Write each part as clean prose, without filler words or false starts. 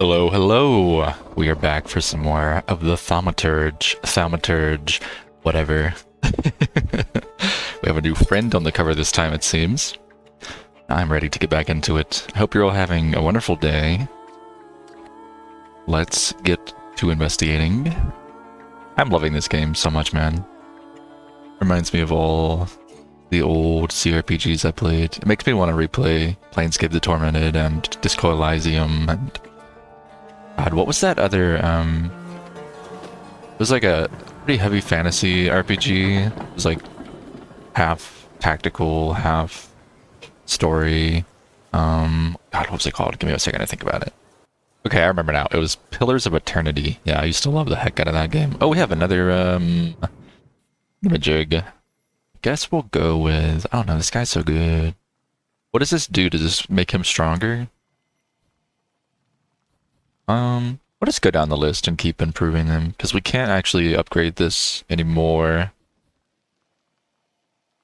Hello, hello! We are back for some more of the Thaumaturge, whatever. We have a new friend on the cover this time, it seems. I'm ready to get back into it. I hope you're all having a wonderful day. Let's get to investigating. I'm loving this game so much, man. Reminds me of all the old CRPGs I played. It makes me want to replay Planescape the Tormented and Disco Elysium and... God, what was that other, it was like a pretty heavy fantasy RPG. It was like half tactical, half story. God, what was it called? Give me a second to think about it. Okay, I remember now. It was Pillars of Eternity. Yeah, I used to love the heck out of that game. Oh, we have another, Thaumaturge. Guess we'll go with... I don't know, this guy's so good. What does this do? Does this make him stronger? We'll just go down the list and keep improving them, because we can't actually upgrade this anymore.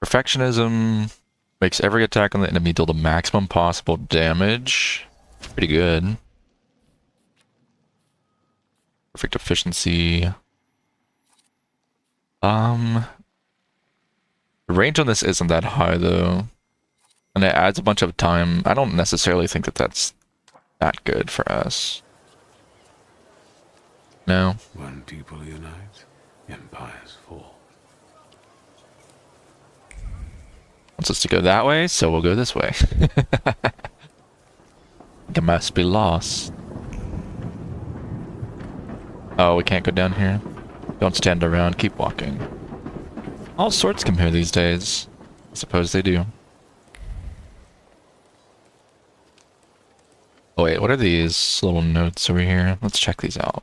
Perfectionism makes every attack on the enemy deal the maximum possible damage. Pretty good. Perfect efficiency. The range on this isn't that high, though. And it adds a bunch of time. I don't necessarily think that that's that good for us. No. When people unite, empires fall. Wants us to go that way, so we'll go this way. It must be lost. Oh, we can't go down here. Don't stand around, keep walking. All sorts come here these days. I suppose they do. Oh wait, what are these little notes over here? Let's check these out.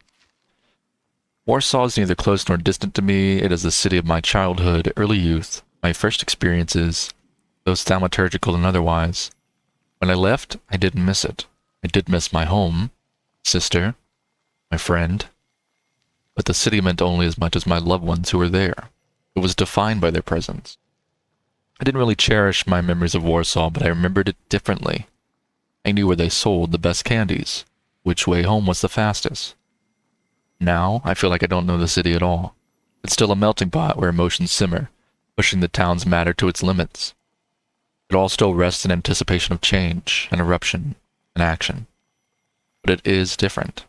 Warsaw is neither close nor distant to me. It is the city of my childhood, early youth, my first experiences, those thaumaturgical and otherwise. When I left, I didn't miss it. I did miss my home, sister, my friend. But the city meant only as much as my loved ones who were there. It was defined by their presence. I didn't really cherish my memories of Warsaw, but I remembered it differently. I knew where they sold the best candies, which way home was the fastest. Now, I feel like I don't know the city at all. It's still a melting pot where emotions simmer, pushing the town's matter to its limits. It all still rests in anticipation of change, and eruption, and action. But it is different.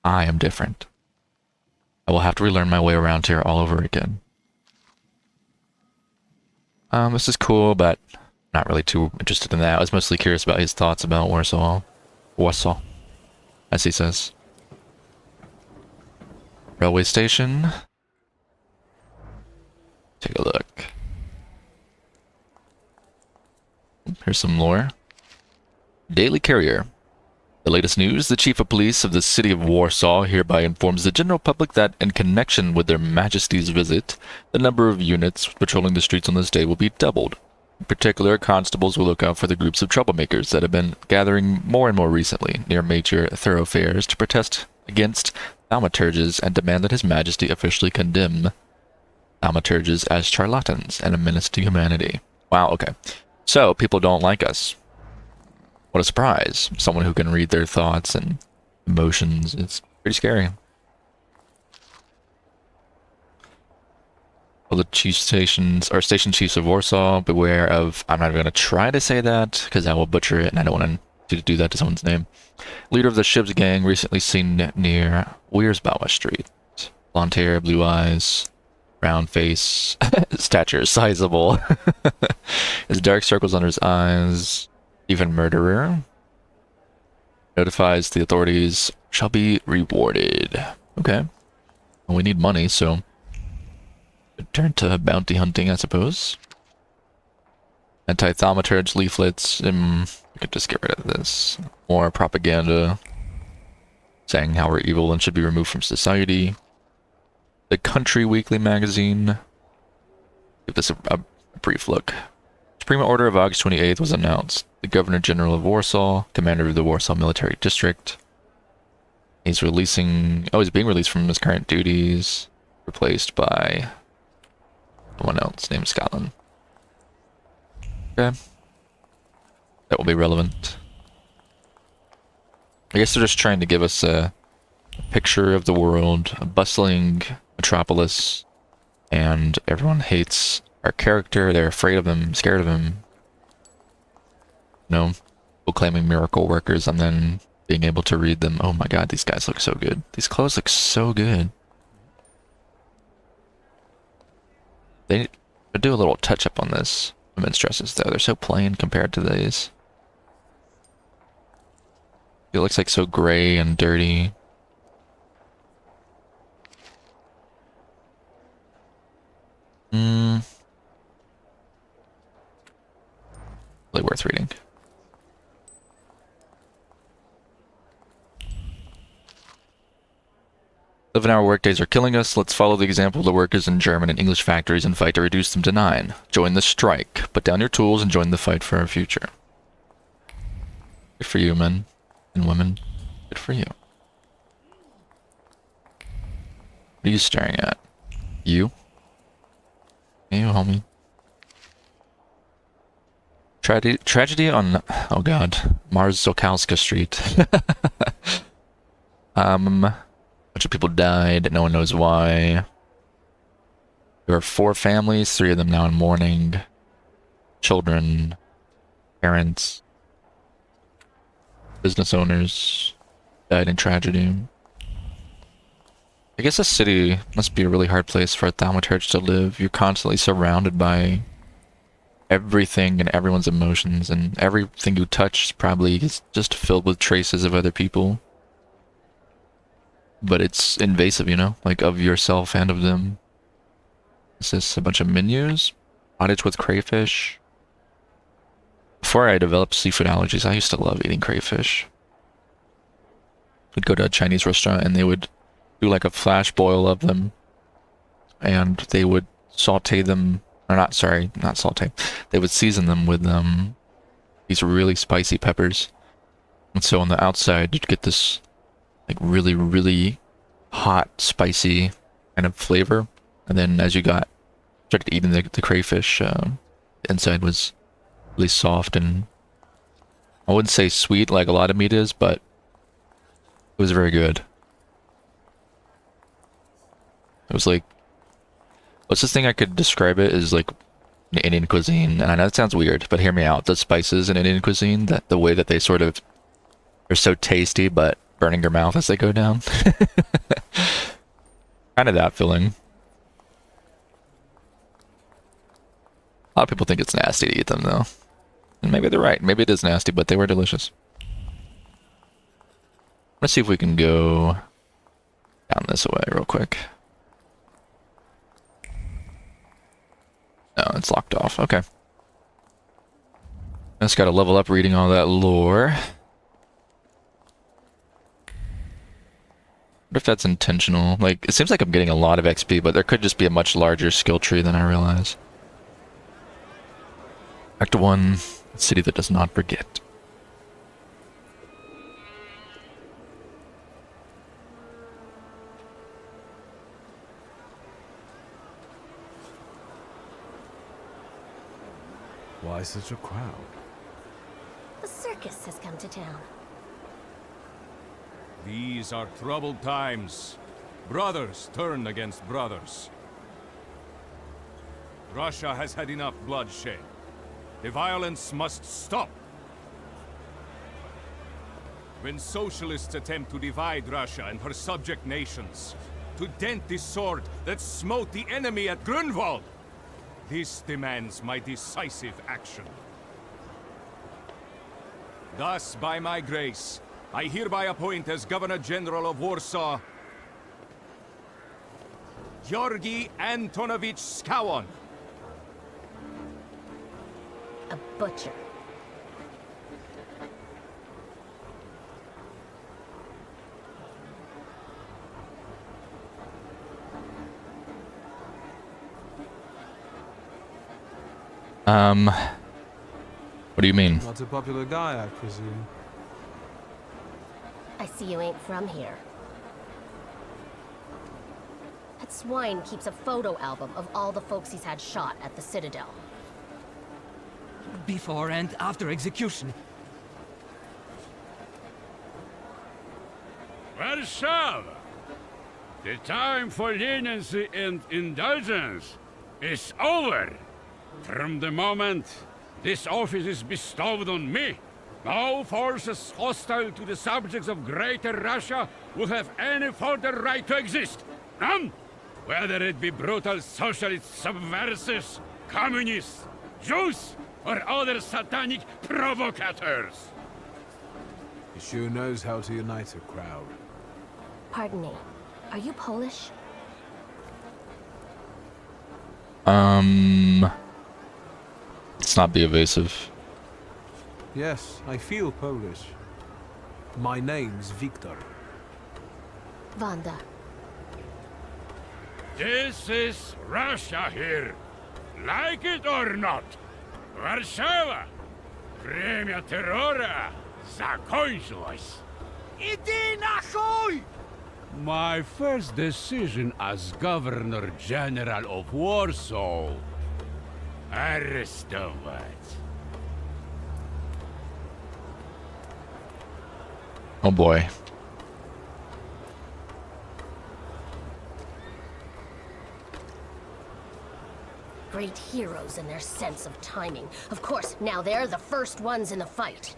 I am different. I will have to relearn my way around here all over again. This is cool, but not really too interested in that. I was mostly curious about his thoughts about Warsaw. Warsaw, as he says. Railway station. Take a look. Here's some lore. Daily Courier. The latest news, the Chief of Police of the city of Warsaw hereby informs the general public that, in connection with their Majesty's visit, the number of units patrolling the streets on this day will be doubled. In particular, constables will look out for the groups of troublemakers that have been gathering more and more recently near major thoroughfares to protest against thaumaturges and demand that His Majesty officially condemn thaumaturges as charlatans and a menace to humanity. Wow, okay. So, people don't like us. What a surprise. Someone who can read their thoughts and emotions. It's pretty scary. All the chief stations, or station chiefs of Warsaw, beware of... I'm not even going to try to say that, because I will butcher it, and I don't want to do that to someone's name. Leader of the ship's gang, recently seen near Wiersbauer Street. Blonde hair, blue eyes, round face, stature sizable. His dark circles under his eyes... Even murderer. Notifies the authorities shall be rewarded. Okay. Well, we need money, so... turn to bounty hunting, I suppose. Anti-thaumaturge leaflets. We could just get rid of this. More propaganda. Saying how we're evil and should be removed from society. The Country Weekly magazine. Give this a brief look. Supreme Order of August 28th was announced. The Governor General of Warsaw, Commander of the Warsaw Military District. He's being released from his current duties. Replaced by someone else named Scotland. Okay. That will be relevant. I guess they're just trying to give us a picture of the world, a bustling metropolis, and everyone hates our character. They're afraid of him, scared of him. You know, proclaiming miracle workers and then being able to read them. Oh my god, these guys look so good. These clothes look so good. They do a little touch up on this women's dresses though. They're so plain compared to these. It looks like so gray and dirty. Really worth reading. 11-hour workdays are killing us. Let's follow the example of the workers in German and English factories and fight to reduce them to 9. Join the strike. Put down your tools and join the fight for our future. Good for you, men and women. Good for you. What are you staring at? You? You, homie. Tragedy on, oh god, Mars Zokalska Street. Bunch of people died, no one knows why. There are 4 families, 3 of them now in mourning. Children, parents, business owners died in tragedy. I guess a city must be a really hard place for a thaumaturge to live. You're constantly surrounded by everything and everyone's emotions, and everything you touch probably is just filled with traces of other people. But it's invasive, you know, like of yourself and of them. Is this a bunch of menus? Cottage with crayfish. Before I developed seafood allergies, I used to love eating crayfish. We'd go to a Chinese restaurant and they would do like a flash boil of them, and they would saute them, or not, sorry, not saute. They would season them with these really spicy peppers. And so on the outside, you'd get this like really, really hot, spicy kind of flavor. And then as you started eating the crayfish, the inside was really soft and I wouldn't say sweet like a lot of meat is, but it was very good. It was like, what's this thing I could describe it as, like in Indian cuisine? And I know that sounds weird, but hear me out. The spices in Indian cuisine, that the way that they sort of are so tasty, but burning your mouth as they go down. Kind of that feeling. A lot of people think it's nasty to eat them, though. And maybe they're right. Maybe it is nasty, but they were delicious. Let's see if we can go down this way real quick. No, it's locked off. Okay. Just gotta level up reading all that lore. What if that's intentional? Like, it seems like I'm getting a lot of XP, but there could just be a much larger skill tree than I realize. Act 1, city that does not forget. Why such a crowd? The circus has come to town. These are troubled times. Brothers turn against brothers. Russia has had enough bloodshed. The violence must stop. When socialists attempt to divide Russia and her subject nations, to dent the sword that smote the enemy at Grunwald, this demands my decisive action. Thus, by my grace, I hereby appoint as Governor General of Warsaw, Georgi Antonovich Skowon. A butcher. What do you mean? Not a popular guy, I presume. I see you ain't from here. That swine keeps a photo album of all the folks he's had shot at the Citadel. Before and after execution. Warsaw! The time for leniency and indulgence is over. From the moment this office is bestowed on me, no forces hostile to the subjects of Greater Russia will have any further right to exist. None! Whether it be brutal socialist subversives, communists, Jews, or other satanic provocators. He sure knows how to unite a crowd. Pardon me. Are you Polish? Let's not be evasive. Yes, I feel Polish. My name's Victor. Wanda. This is Russia here. Like it or not. Warszawa! Время террора закончилось. Иди нахуй! My first decision as Governor General of Warsaw. Arrestować. Oh boy. Great heroes in their sense of timing. Of course, now they're the first ones in the fight.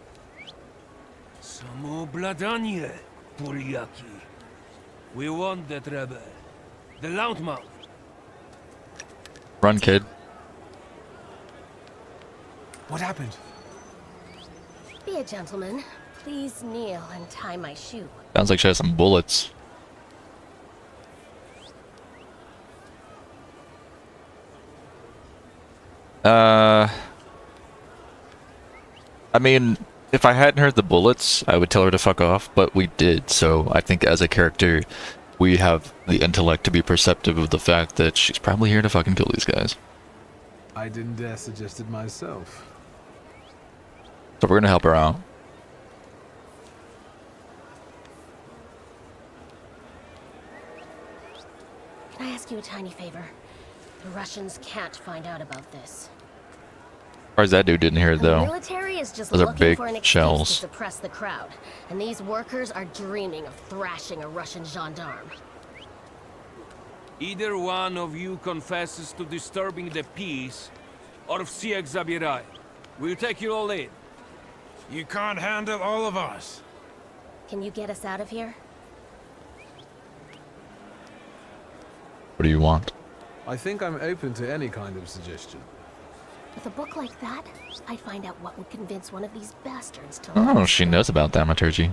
Samoobladanie, Poliaki. We want that rebel. The loudmouth. Run, kid. What happened? Be a gentleman. Please kneel and tie my shoe. Sounds like she has some bullets. I mean, if I hadn't heard the bullets, I would tell her to fuck off, but we did, so I think as a character, we have the intellect to be perceptive of the fact that she's probably here to fucking kill these guys. I didn't dare suggest it myself. So we're gonna help her out. Can I ask you a tiny favor? The Russians can't find out about this. As far as that dude didn't hear it, The though. military is just Those are looking big for an excuse shells. to suppress the crowd, and these workers are dreaming of thrashing a Russian gendarme. Either one of you confesses to disturbing the peace, or всех забирай. We'll take you all in. You can't handle all of us. Can you get us out of here? What do you want? I think I'm open to any kind of suggestion. With a book like that, I'd find out what would convince one of these bastards to Oh, let she us knows about thaumaturgy.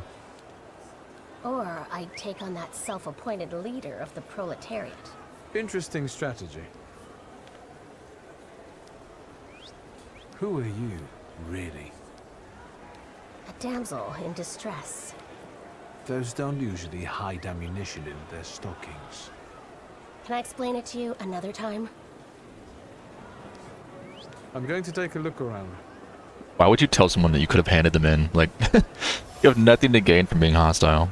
go. Or I'd take on that self-appointed leader of the proletariat. Interesting strategy. Who are you, really? A damsel in distress. Those don't usually hide ammunition in their stockings. Can I explain it to you another time? I'm going to take a look around. Why would you tell someone that you could have handed them in? Like, you have nothing to gain from being hostile.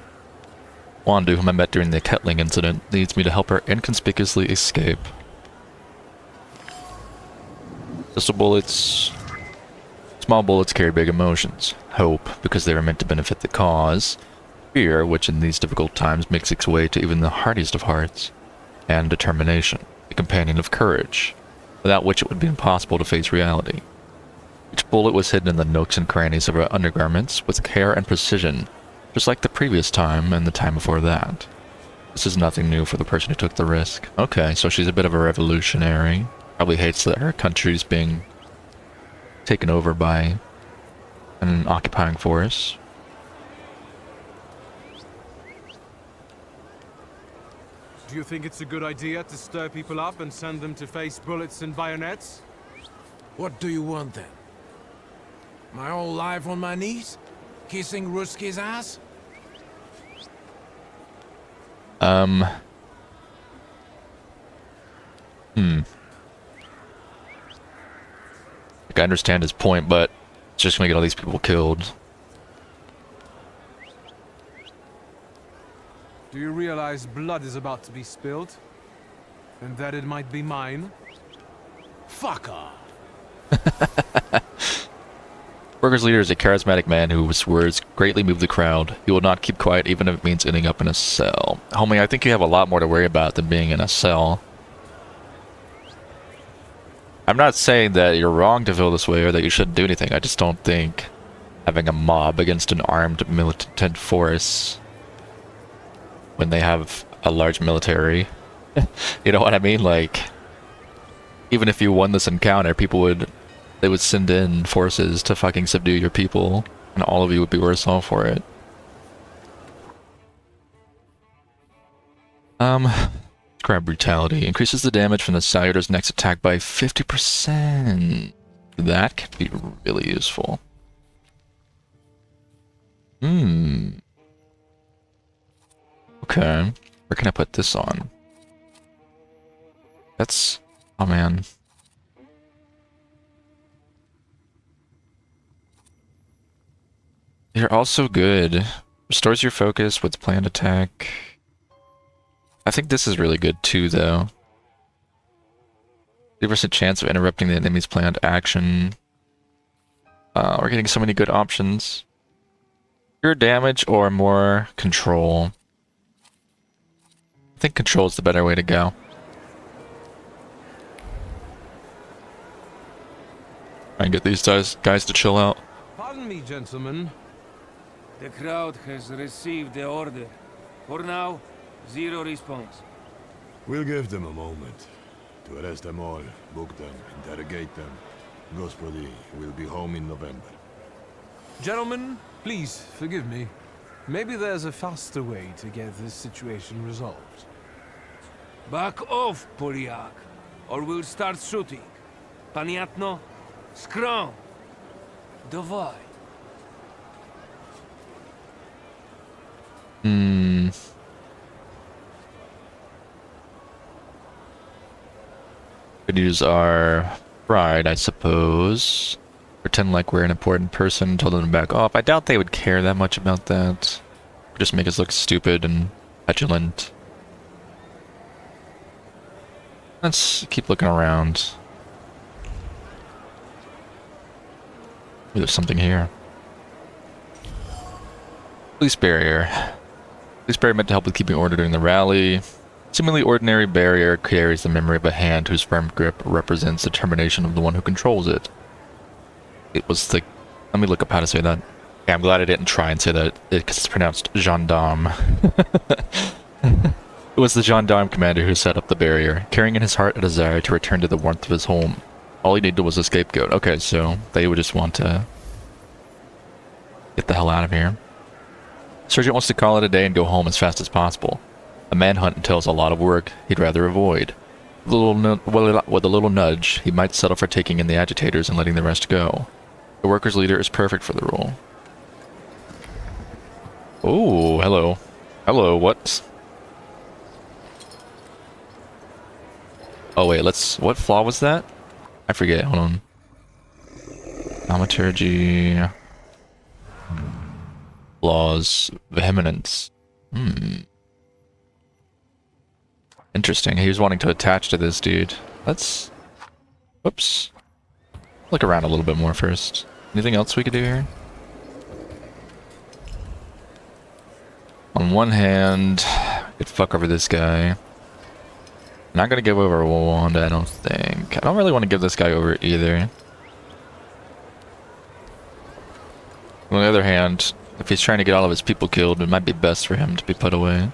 Wandu, whom I met during the Kettling incident, needs me to help her inconspicuously escape. Pistol bullets. Small bullets carry big emotions. Hope, because they are meant to benefit the cause. Fear, which in these difficult times makes its way to even the hardiest of hearts. And determination, the companion of courage, without which it would be impossible to face reality. Each bullet was hidden in the nooks and crannies of her undergarments with care and precision, just like the previous time and the time before that. This is nothing new for the person who took the risk. Okay, so she's a bit of a revolutionary. Probably hates that her country's being taken over by an occupying force. Do you think it's a good idea to stir people up and send them to face bullets and bayonets? What do you want then? My whole life on my knees? Kissing Ruski's ass? Like, I understand his point, but it's just gonna get all these people killed. Do you realize blood is about to be spilled? And that it might be mine? Fuck off. Workers' leader is a charismatic man whose words greatly move the crowd. He will not keep quiet even if it means ending up in a cell. Homie, I think you have a lot more to worry about than being in a cell. I'm not saying that you're wrong to feel this way or that you shouldn't do anything. I just don't think having a mob against an armed militant force when they have a large military, you know what I mean? Like, even if you won this encounter, they would send in forces to fucking subdue your people, and all of you would be worse off for it. Grab brutality. Increases the damage from the Salutor's next attack by 50%. That could be really useful. Okay. Where can I put this on? That's... oh man. You're also good. Restores your focus with planned attack. I think this is really good too, though. 30% chance of interrupting the enemy's planned action. We're getting so many good options. Pure damage or more control. I think control is the better way to go. Try and get these guys to chill out. Pardon me, gentlemen. The crowd has received the order. For now, zero response. We'll give them a moment to arrest them all, book them, interrogate them. Gospodi will be home in November. Gentlemen, please forgive me. Maybe there's a faster way to get this situation resolved. Back off, Polyak, or we'll start shooting. Paniatno, scrum. Dawaj. Could use our pride, I suppose. Pretend like we're an important person, tell them to back off. I doubt they would care that much about that. Just make us look stupid and petulant. Let's keep looking around. Maybe there's something here. Police barrier. Police barrier meant to help with keeping order during the rally. Seemingly ordinary barrier carries the memory of a hand whose firm grip represents the determination of the one who controls it. It was the... let me look up how to say that. Yeah, I'm glad I didn't try and say that, because it's pronounced gendarme. It was the gendarme commander who set up the barrier, carrying in his heart a desire to return to the warmth of his home. All he needed was a scapegoat. Okay, so they would just want to get the hell out of here. Sergeant wants to call it a day and go home as fast as possible. A manhunt entails a lot of work he'd rather avoid. With a little nudge, he might settle for taking in the agitators and letting the rest go. The workers' leader is perfect for the role. Oh, hello. Hello, what? Oh wait, what flaw was that? I forget, hold on. Thaumaturge. Flaws. Vehemence. Interesting, he was wanting to attach to this dude. Let's... whoops. Look around a little bit more first. Anything else we could do here? On one hand, I could fuck over this guy. Not gonna give over Wanda, I don't think. I don't really want to give this guy over either. On the other hand, if he's trying to get all of his people killed, it might be best for him to be put away.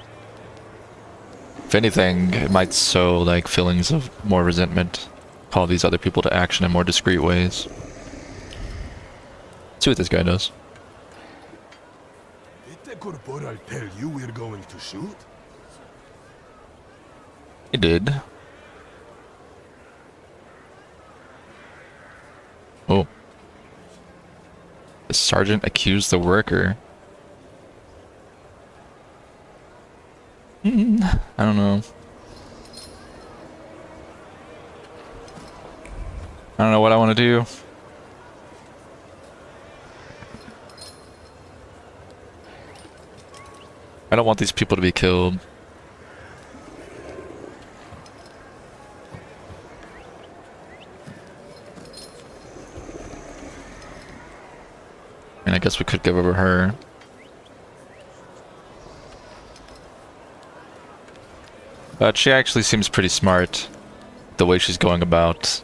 If anything, it might sow, like, feelings of more resentment. Call these other people to action in more discreet ways. See what this guy does. Did the corporal tell you we're going to shoot? He did. Oh. The sergeant accused the worker. I don't know. I don't know what I want to do. I don't want these people to be killed. guess we could give over her. But she actually seems pretty smart. The way she's going about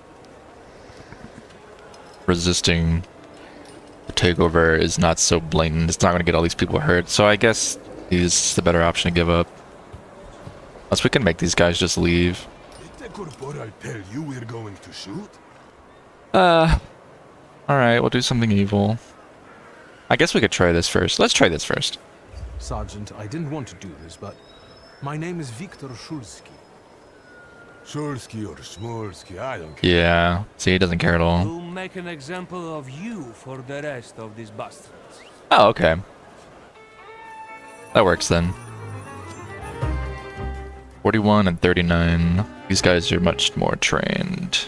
resisting the takeover is not so blatant. It's not going to get all these people hurt. So I guess he's the better option to give up. Unless we can make these guys just leave. I'll tell you we're going to shoot. Alright, we'll do something evil. I guess we could try this first. Let's try this first. Sergeant, I didn't want to do this, but my name is Viktor Shulsky. Shulsky or Smolsky, I don't care. Yeah, see, he doesn't care at all. We'll make an example of you for the rest of these bastards. Oh, okay. That works then. 41 and 39. These guys are much more trained.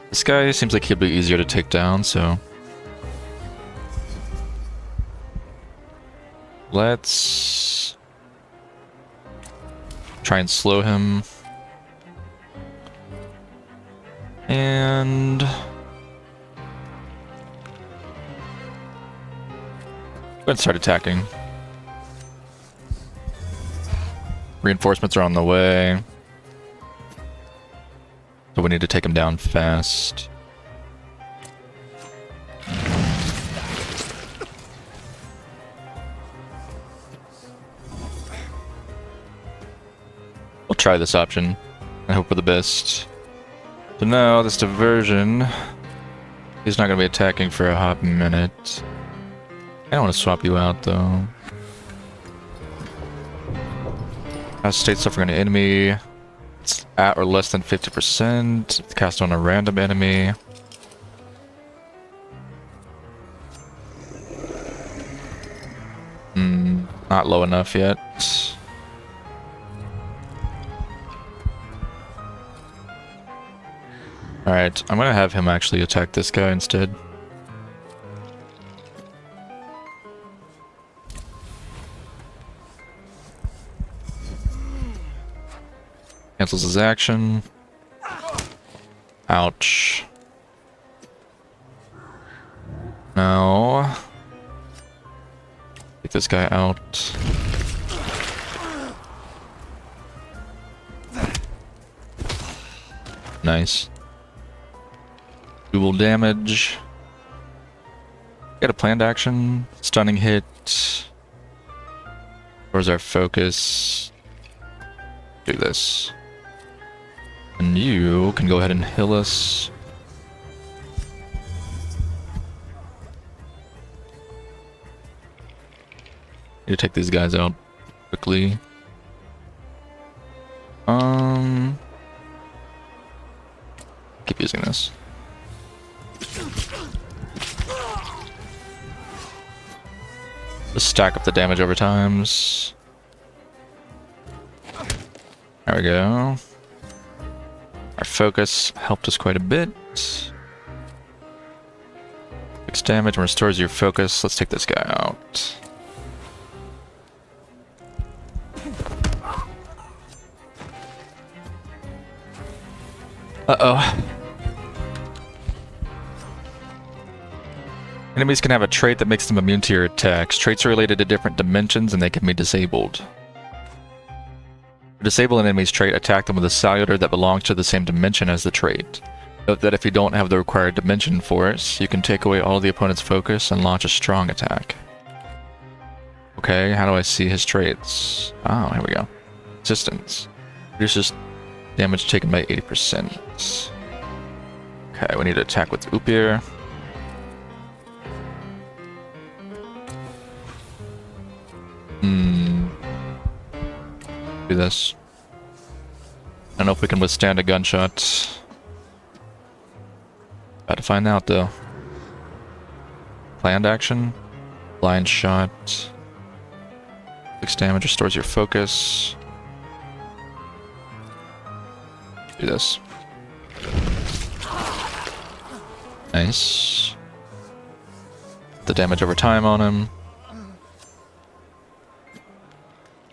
This guy seems like he'll be easier to take down, so... let's... try and slow him. And... go ahead and start attacking. Reinforcements are on the way. So we need to take him down fast. We'll try this option and hope for the best. So now this diversion, he's not going to be attacking for a hot minute. I don't want to swap you out though. State suffering an enemy. It's at or less than 50%. It's cast on a random enemy. Not low enough yet. Alright, I'm gonna have him actually attack this guy instead. Cancels his action. Ouch. Now, take this guy out. Nice. Dual damage. Get a planned action. Stunning hit. Where's our focus? Do this. And you can go ahead and heal us. Need to take these guys out quickly. Keep using this. Just stack up the damage over times. There we go. Our focus helped us quite a bit. 6 damage and restores your focus. Let's take this guy out. Uh-oh. Enemies can have a trait that makes them immune to your attacks. Traits are related to different dimensions and they can be disabled. To disable an enemy's trait, attack them with a salutar that belongs to the same dimension as the trait. Note that if you don't have the required dimension for it, you can take away all the opponent's focus and launch a strong attack. Okay, how do I see his traits? Oh, here we go. Resistance. Reduces damage taken by 80%. Okay, we need to attack with Upyr. Do this. I don't know if we can withstand a gunshot. About to find out though. Planned action. Blind shot. 6 damage restores your focus. Do this. Nice. The damage over time on him.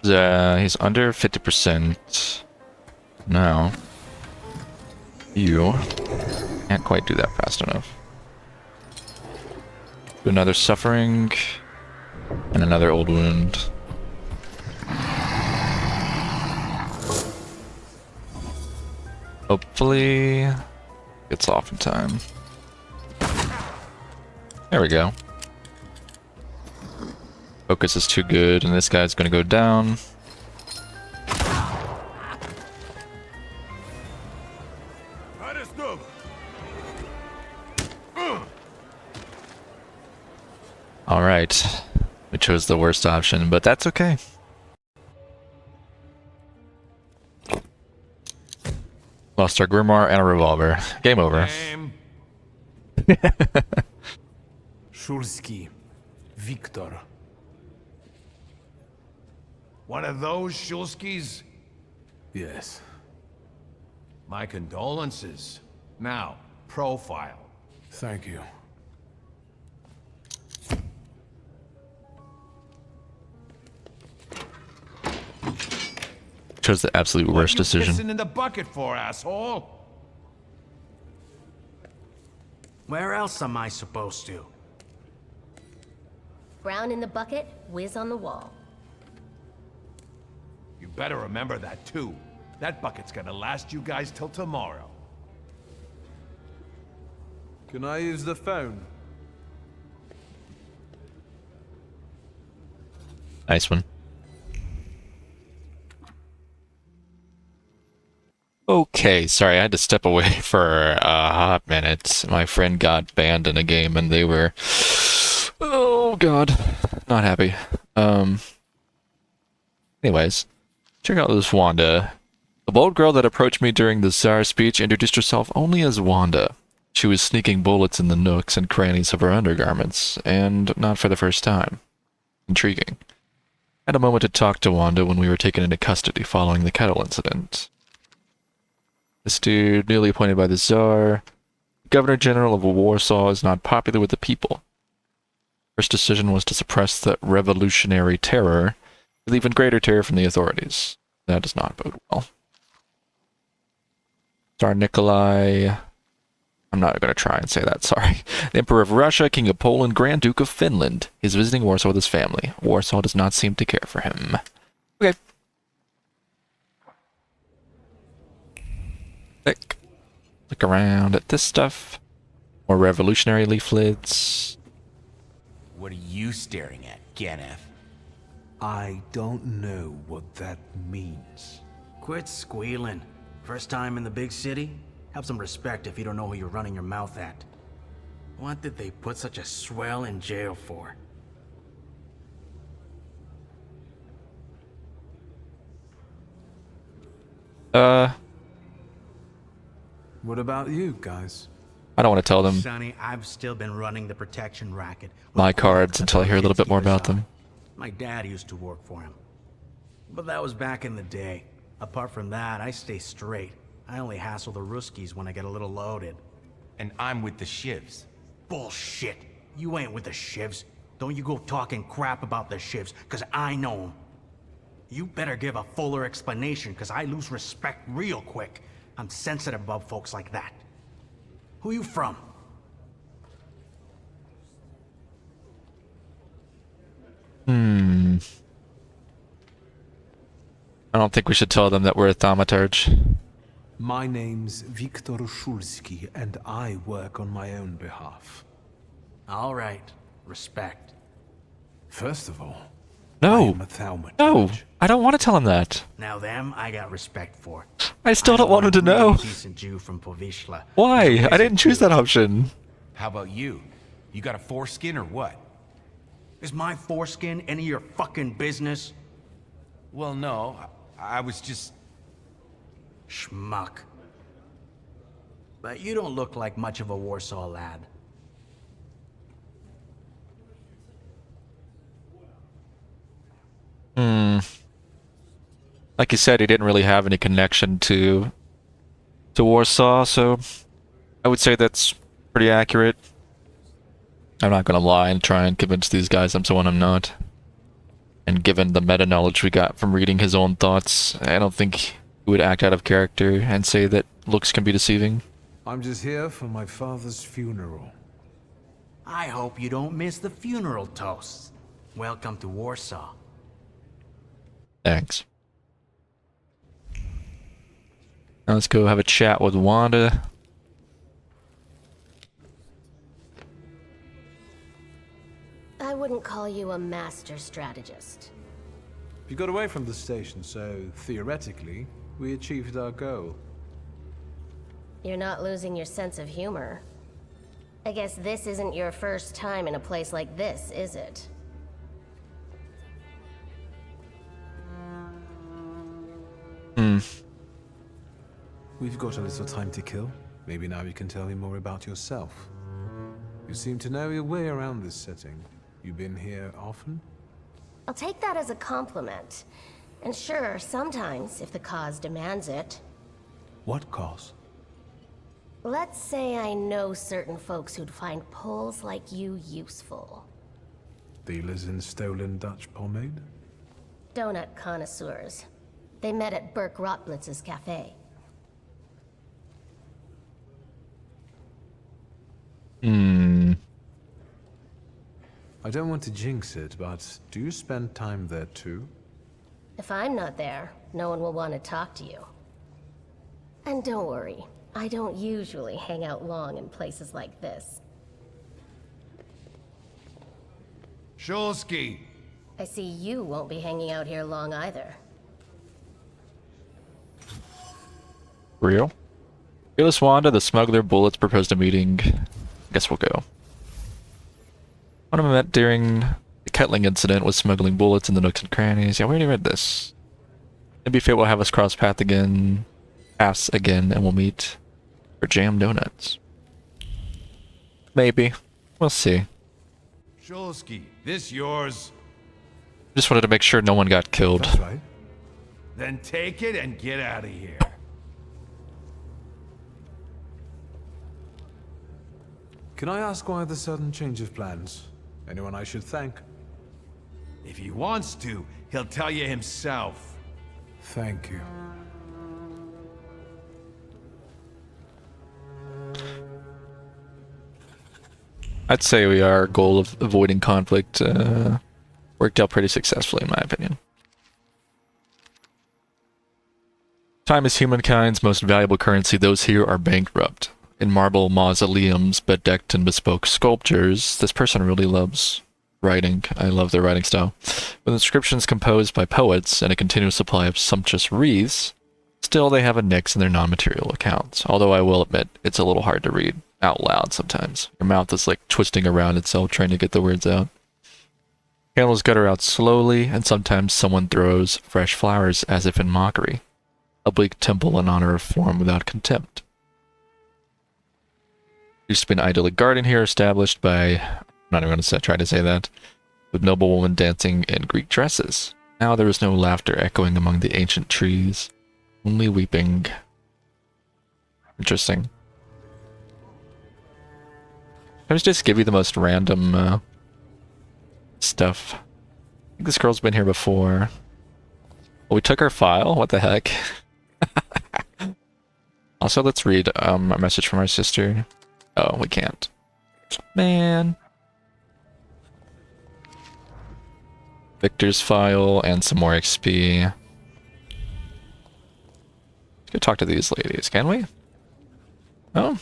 He's under 50%. Now, you can't quite do that fast enough. Another suffering. And another old wound. Hopefully gets off in time. There we go. Focus is too good, and this guy's gonna go down. Alright. We chose the worst option, but that's okay. Lost our grimoire and a revolver. Game over. Szulski. Victor. One of those Shulskis? Yes. My condolences. Now, profile. Thank you. Chose the absolute worst What you decision. pissing in the bucket for, asshole? Where else am I supposed to? Brown in the bucket, whiz on the wall. You better remember that, too. That bucket's gonna last you guys till tomorrow. Can I use the phone? Nice one. Okay, sorry, I had to step away for a hot minute. My friend got banned in a game and they were... Oh god, not happy. Anyways, check out this Wanda. The bold girl that approached me during the Tsar speech introduced herself only as Wanda. She was sneaking bullets in the nooks and crannies of her undergarments, and not for the first time. Intriguing. I had a moment to talk to Wanda when we were taken into custody following the kettle incident. This dude, newly appointed by the Tsar, Governor General of Warsaw, is not popular with the people. First decision was to suppress the revolutionary terror, with even greater terror from the authorities. That does not bode well. Tsar Nikolai... I'm not going to try and say that, sorry. The Emperor of Russia, King of Poland, Grand Duke of Finland. He's visiting Warsaw with his family. Warsaw does not seem to care for him. Okay. Look around at this stuff. More revolutionary leaflets. What are you staring at, Ganef? I don't know what that means. Quit squealing. First time in the big city? Have some respect if you don't know who you're running your mouth at. What did they put such a swell in jail for? What about you guys? I don't want to tell them Sonny, I've still been running the protection racket. my cards until I hear a little bit more about them. My dad used to work for him. But that was back in the day. Apart from that, I stay straight. I only hassle the Ruskies when I get a little loaded. And I'm with the Shivs. Bullshit. You ain't with the Shivs. Don't you go talking crap about the Shivs, cause I know them. You better give a fuller explanation, cause I lose respect real quick. I'm sensitive about folks like that. Who you from? I don't think we should tell them that we're a Thaumaturge. My name's Victor Szulski, and I work on my own behalf. All right. Respect. First of all, I No! am a Thaumaturge. No! I don't want to tell him that. Now them, I got respect for. I still don't want him to know. Decent Jew from Povishla. Why? I didn't choose that option. How about you? You got a foreskin or what? Is my foreskin any of your fucking business? Well, no. I was just... Schmuck. But you don't look like much of a Warsaw lad. Like you said, he didn't really have any connection to Warsaw, so I would say that's pretty accurate. I'm not gonna lie and try and convince these guys I'm someone I'm not. And given the meta-knowledge we got from reading his own thoughts, I don't think he would act out of character and say that looks can be deceiving. I'm just here for my father's funeral. I hope you don't miss the funeral toasts. Welcome to Warsaw. Thanks. Now let's go have a chat with Wanda. I wouldn't call you a master strategist. You got away from the station, so theoretically, we achieved our goal. You're not losing your sense of humor. I guess this isn't your first time in a place like this, is it? We've got a little time to kill. Maybe now you can tell me more about yourself. You seem to know your way around this setting. You been here often? I'll take that as a compliment. And sure, sometimes, if the cause demands it. What cause? Let's say I know certain folks who'd find poles like you useful. Dealers in stolen Dutch pomade? Donut connoisseurs. They met at Burke Rotblitz's cafe. I don't want to jinx it, but do you spend time there too? If I'm not there, no one will want to talk to you. And don't worry, I don't usually hang out long in places like this. Shulsky! I see you won't be hanging out here long either. Real? Fearless Wanda, the smuggler, Bullets proposed a meeting. Guess we'll go. One of them met during the Kettling incident was smuggling bullets in the nooks and crannies. Yeah, we already read this. Maybe fate will have us cross paths again, and we'll meet for jam donuts. Maybe. We'll see. Shulsky, this yours? Just wanted to make sure no one got killed. That's right. Then take it and get out of here. Can I ask why the sudden change of plans? Anyone I should thank? If he wants to, he'll tell you himself. Thank you. I'd say our goal of avoiding conflict worked out pretty successfully, in my opinion. Time is humankind's most valuable currency. Those here are bankrupt. In marble mausoleums bedecked in bespoke sculptures, this person really loves writing. I love their writing style. With inscriptions composed by poets and a continuous supply of sumptuous wreaths, still they have a nix in their non-material accounts. Although I will admit, it's a little hard to read out loud sometimes. Your mouth is like twisting around itself trying to get the words out. Candles gutter out slowly, and sometimes someone throws fresh flowers as if in mockery. A bleak temple in honor of form without contempt. Used to be an idyllic garden here established by, I'm not even going to try to say that, with noble women dancing in Greek dresses. Now there is no laughter echoing among the ancient trees, only weeping. Interesting. I just give you the most random stuff. I think this girl's been here before. Well, we took her file? What the heck? Also, let's read a message from our sister. Oh, we can't. Man. Victor's file and some more XP. Let's go talk to these ladies, can we? Oh.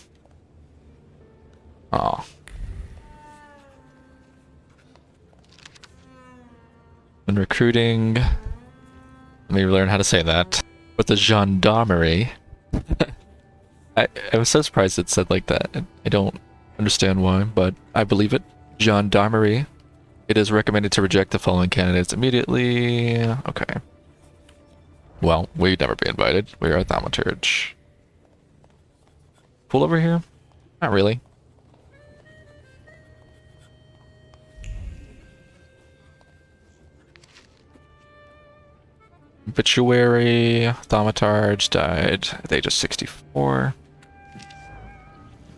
Oh. Been recruiting. Let me learn how to say that. With the gendarmerie. I was so surprised it said like that. I don't understand why, but I believe it. Gendarmerie. It is recommended to reject the following candidates immediately. Okay. Well, we'd never be invited. We are a Thaumaturge. Pull over here? Not really. Obituary. Thaumaturge died at the age of 64.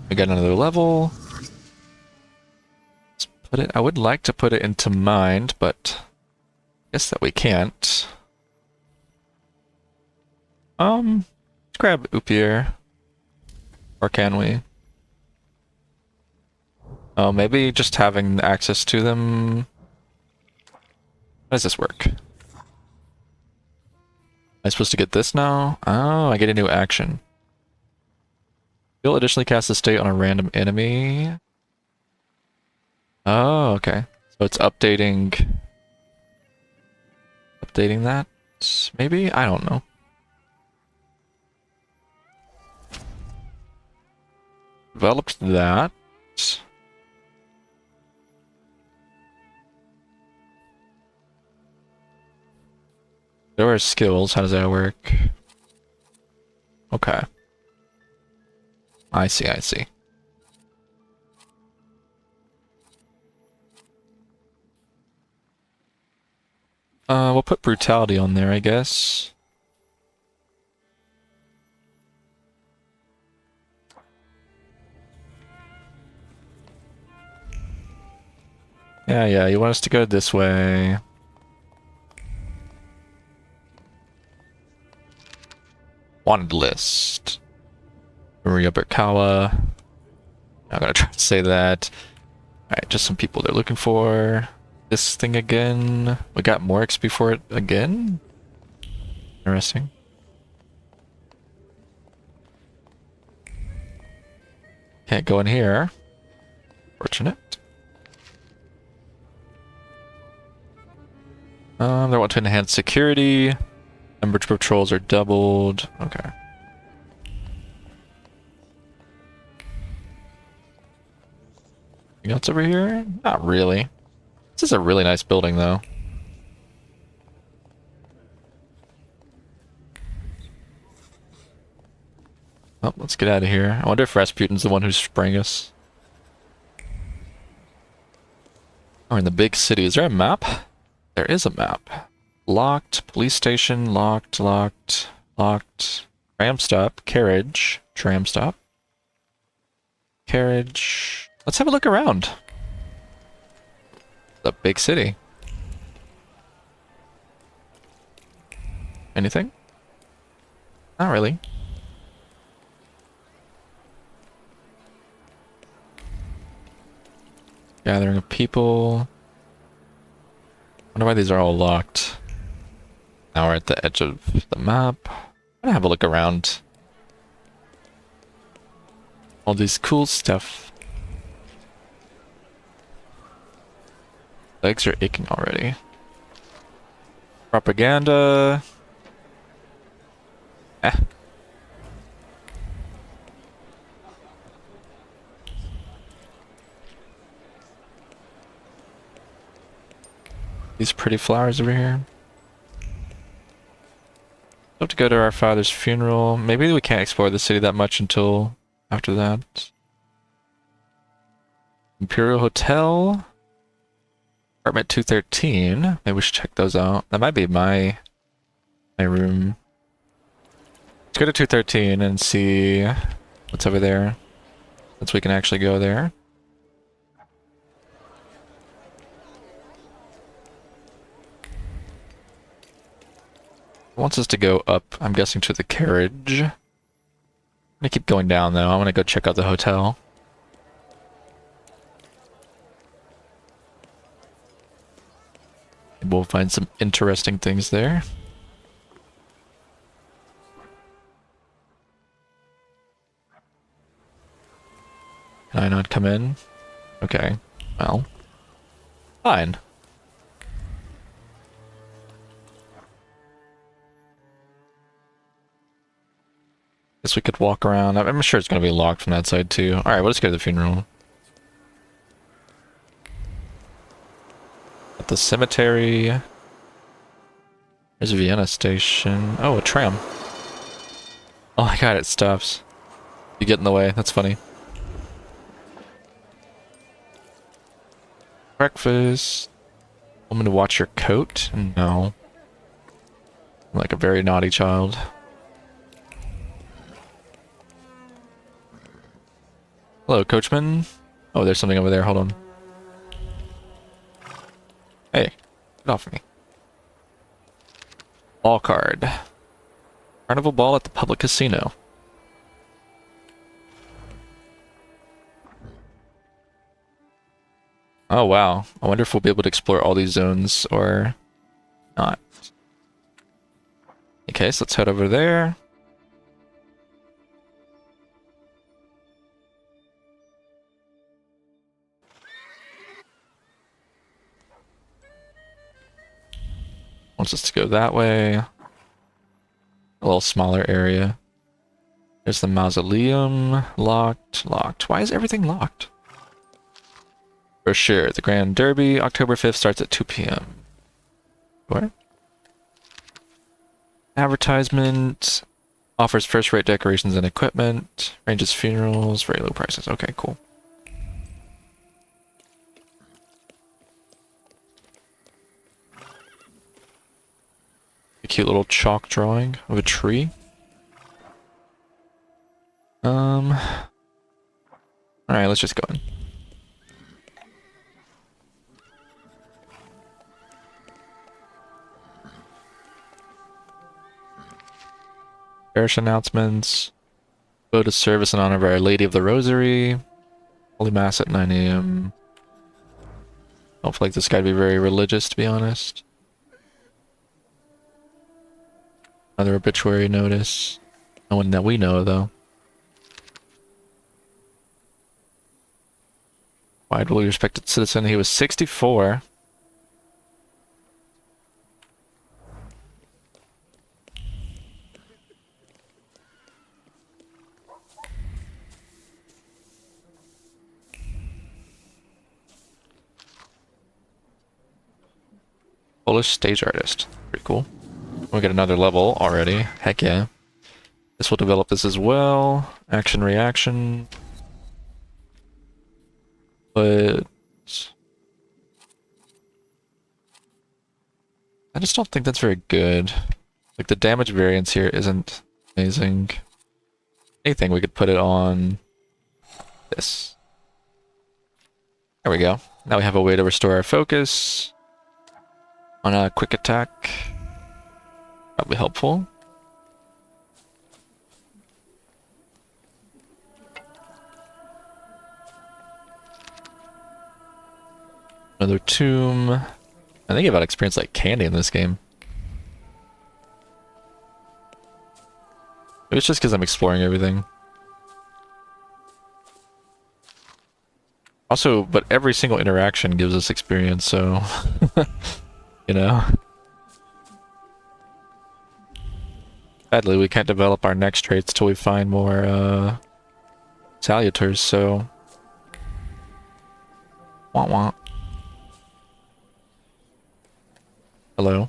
We got another level. Let's put it. I would like to put it into mind, but I guess that we can't. Let's grab Upyr. Or can we? Oh, maybe just having access to them. How does this work? Am I supposed to get this now? Oh, I get a new action. You'll additionally cast a state on a random enemy. Oh, okay. So it's updating that, maybe? I don't know. Developed that. There are skills. How does that work? Okay. I see, I see. We'll put brutality on there, I guess. Yeah, you want us to go this way. Wanted list. Maria Berkawa. I'm gonna try to say that. Alright, just some people they're looking for. This thing again. We got more XP for it again? Interesting. Can't go in here. Fortunate. They want to enhance security. Number of patrols are doubled. Okay. Anything else over here? Not really. This is a really nice building, though. Oh, let's get out of here. I wonder if Rasputin's the one who sprang us. Oh, in the big city. Is there a map? There is a map. Locked. Police station. Locked. Locked. Locked. Tram stop. Carriage. Tram stop. Carriage. Let's have a look around. The big city. Anything? Not really. Gathering of people. Wonder why these are all locked. Now we're at the edge of the map. I'm gonna have a look around. All these cool stuff. Legs are aching already. Propaganda. Eh. These pretty flowers over here. Have to go to our father's funeral. Maybe we can't explore the city that much until after that. Imperial Hotel. Apartment 213. Maybe we should check those out. That might be my room. Let's go to 213 and see what's over there. Since we can actually go there. It wants us to go up, I'm guessing, to the carriage. I'm gonna keep going down though. I wanna go check out the hotel. Maybe we'll find some interesting things there. Can I not come in? Okay. Well. Fine. Guess we could walk around. I'm sure it's gonna be locked from that side too. Alright, we'll just go to the funeral. At the cemetery. There's Vienna station. Oh, a tram. Oh my god, it stops. You get in the way, that's funny. Breakfast. Want me to watch your coat? No. I'm like a very naughty child. Hello, coachman. Oh, there's something over there. Hold on. Hey, get off me. Ball card. Carnival ball at the public casino. Oh wow. I wonder if we'll be able to explore all these zones or not. Okay, so let's head over there. Wants us to go that way. A little smaller area. There's the mausoleum. Locked. Locked. Why is everything locked? For sure. The Grand Derby, October 5th, starts at 2 p.m. What? Advertisement. Offers first-rate decorations and equipment. Ranges funerals. Very low prices. Okay, cool. A cute little chalk drawing of a tree. Alright, let's just go in. Parish announcements. Go to service in honor of Our Lady of the Rosary. Holy Mass at 9 a.m. Don't feel like this guy to be very religious, to be honest. Another obituary notice. No one that we know, though. Widely respected citizen. He was 64. Polish stage artist. Pretty cool. We get another level already. Heck yeah. This will develop this as well. Action reaction. But I just don't think that's very good. Like the damage variance here isn't amazing. Anything we could put it on this. There we go. Now we have a way to restore our focus on a quick attack. Probably helpful. Another tomb. I think about experience like candy in this game. Maybe it's just because I'm exploring everything. Also, but every single interaction gives us experience, so... you know? Sadly, we can't develop our next traits till we find more, Salutars, so... Wah wah. Hello?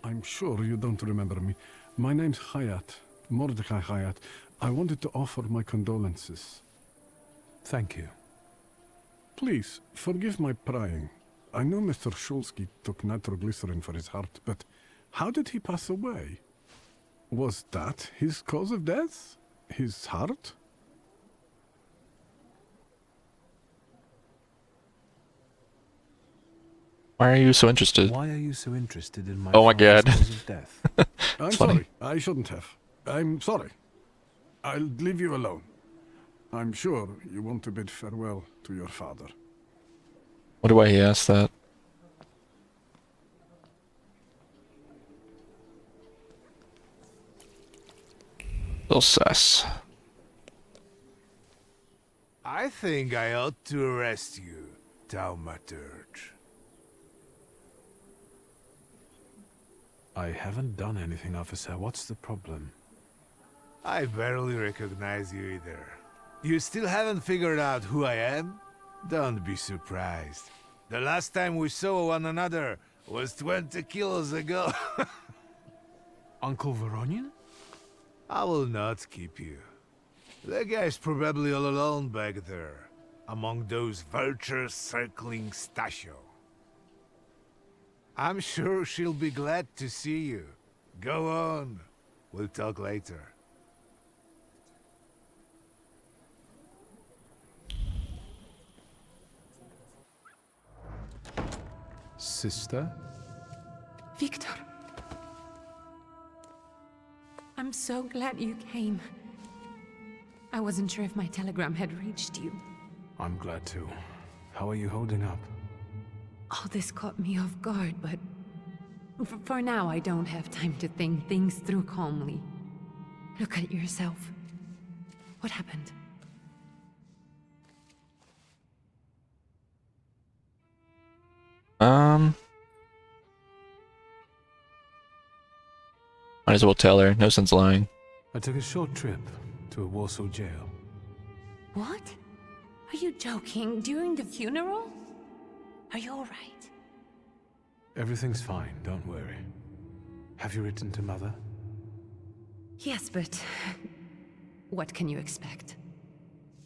I'm sure you don't remember me. My name's Hayat, Mordecai Hayat. I wanted to offer my condolences. Thank you. Please, forgive my prying. I know Mr. Shulsky took nitroglycerin for his heart, but how did he pass away? Was that his cause of death? His heart? Why are you so interested? Why are you so interested in my Oh my god. father's cause of death? I'm funny. sorry. I shouldn't have. I'm sorry. I'll leave you alone. I'm sure you want to bid farewell to your father. Wonder why he asked that. Little sus. I think I ought to arrest you, Thaumaturge. I haven't done anything, officer. What's the problem? I barely recognize you either. You still haven't figured out who I am? Don't be surprised. The last time we saw one another was 20 kilos ago. Uncle Voronian? I will not keep you. The guy's probably all alone back there, among those vultures circling Stasio. I'm sure she'll be glad to see you. Go on. We'll talk later. Sister? Victor. I'm so glad you came. I wasn't sure if my telegram had reached you. I'm glad too. How are you holding up? All this caught me off guard, but for now I don't have time to think things through calmly. Look at yourself. What happened? Might as well tell her. No sense lying. I took a short trip to a Warsaw jail. What? Are you joking? During the funeral? Are you alright? Everything's fine, don't worry. Have you written to Mother? Yes, but what can you expect?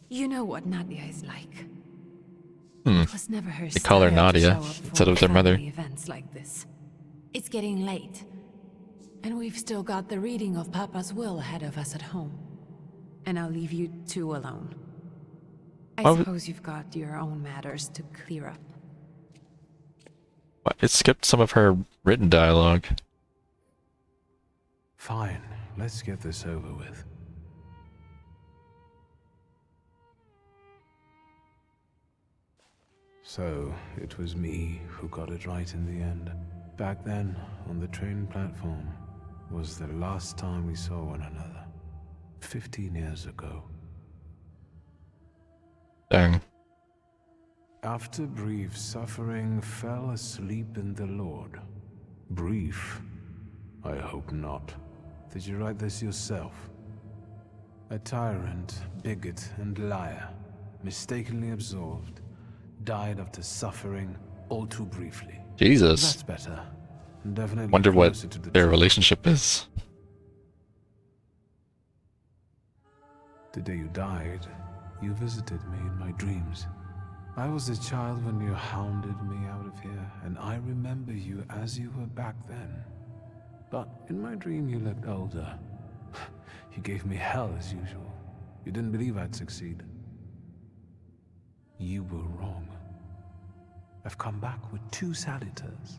You know what Nadia is like. It was never her They call her style to Nadia show up instead for of their mother. family events like this. It's getting late, and we've still got the reading of Papa's will ahead of us at home. And I'll leave you two alone. I suppose you've got your own matters to clear up. What? It skipped some of her written dialogue. Fine, let's get this over with. So, it was me who got it right in the end. Back then, on the train platform, was the last time we saw one another. 15 years ago. Dang. After brief suffering, fell asleep in the Lord. Brief? I hope not. Did you write this yourself? A tyrant, bigot, and liar, mistakenly absolved, died after suffering all too briefly. Jesus. That's better. Definitely Wonder what closer to the their truth. relationship is. The day you died, you visited me in my dreams. I was a child when you hounded me out of here, and I remember you as you were back then. But in my dream you looked older. You gave me hell as usual. You didn't believe I'd succeed. You were wrong. I've come back with 2 salutars.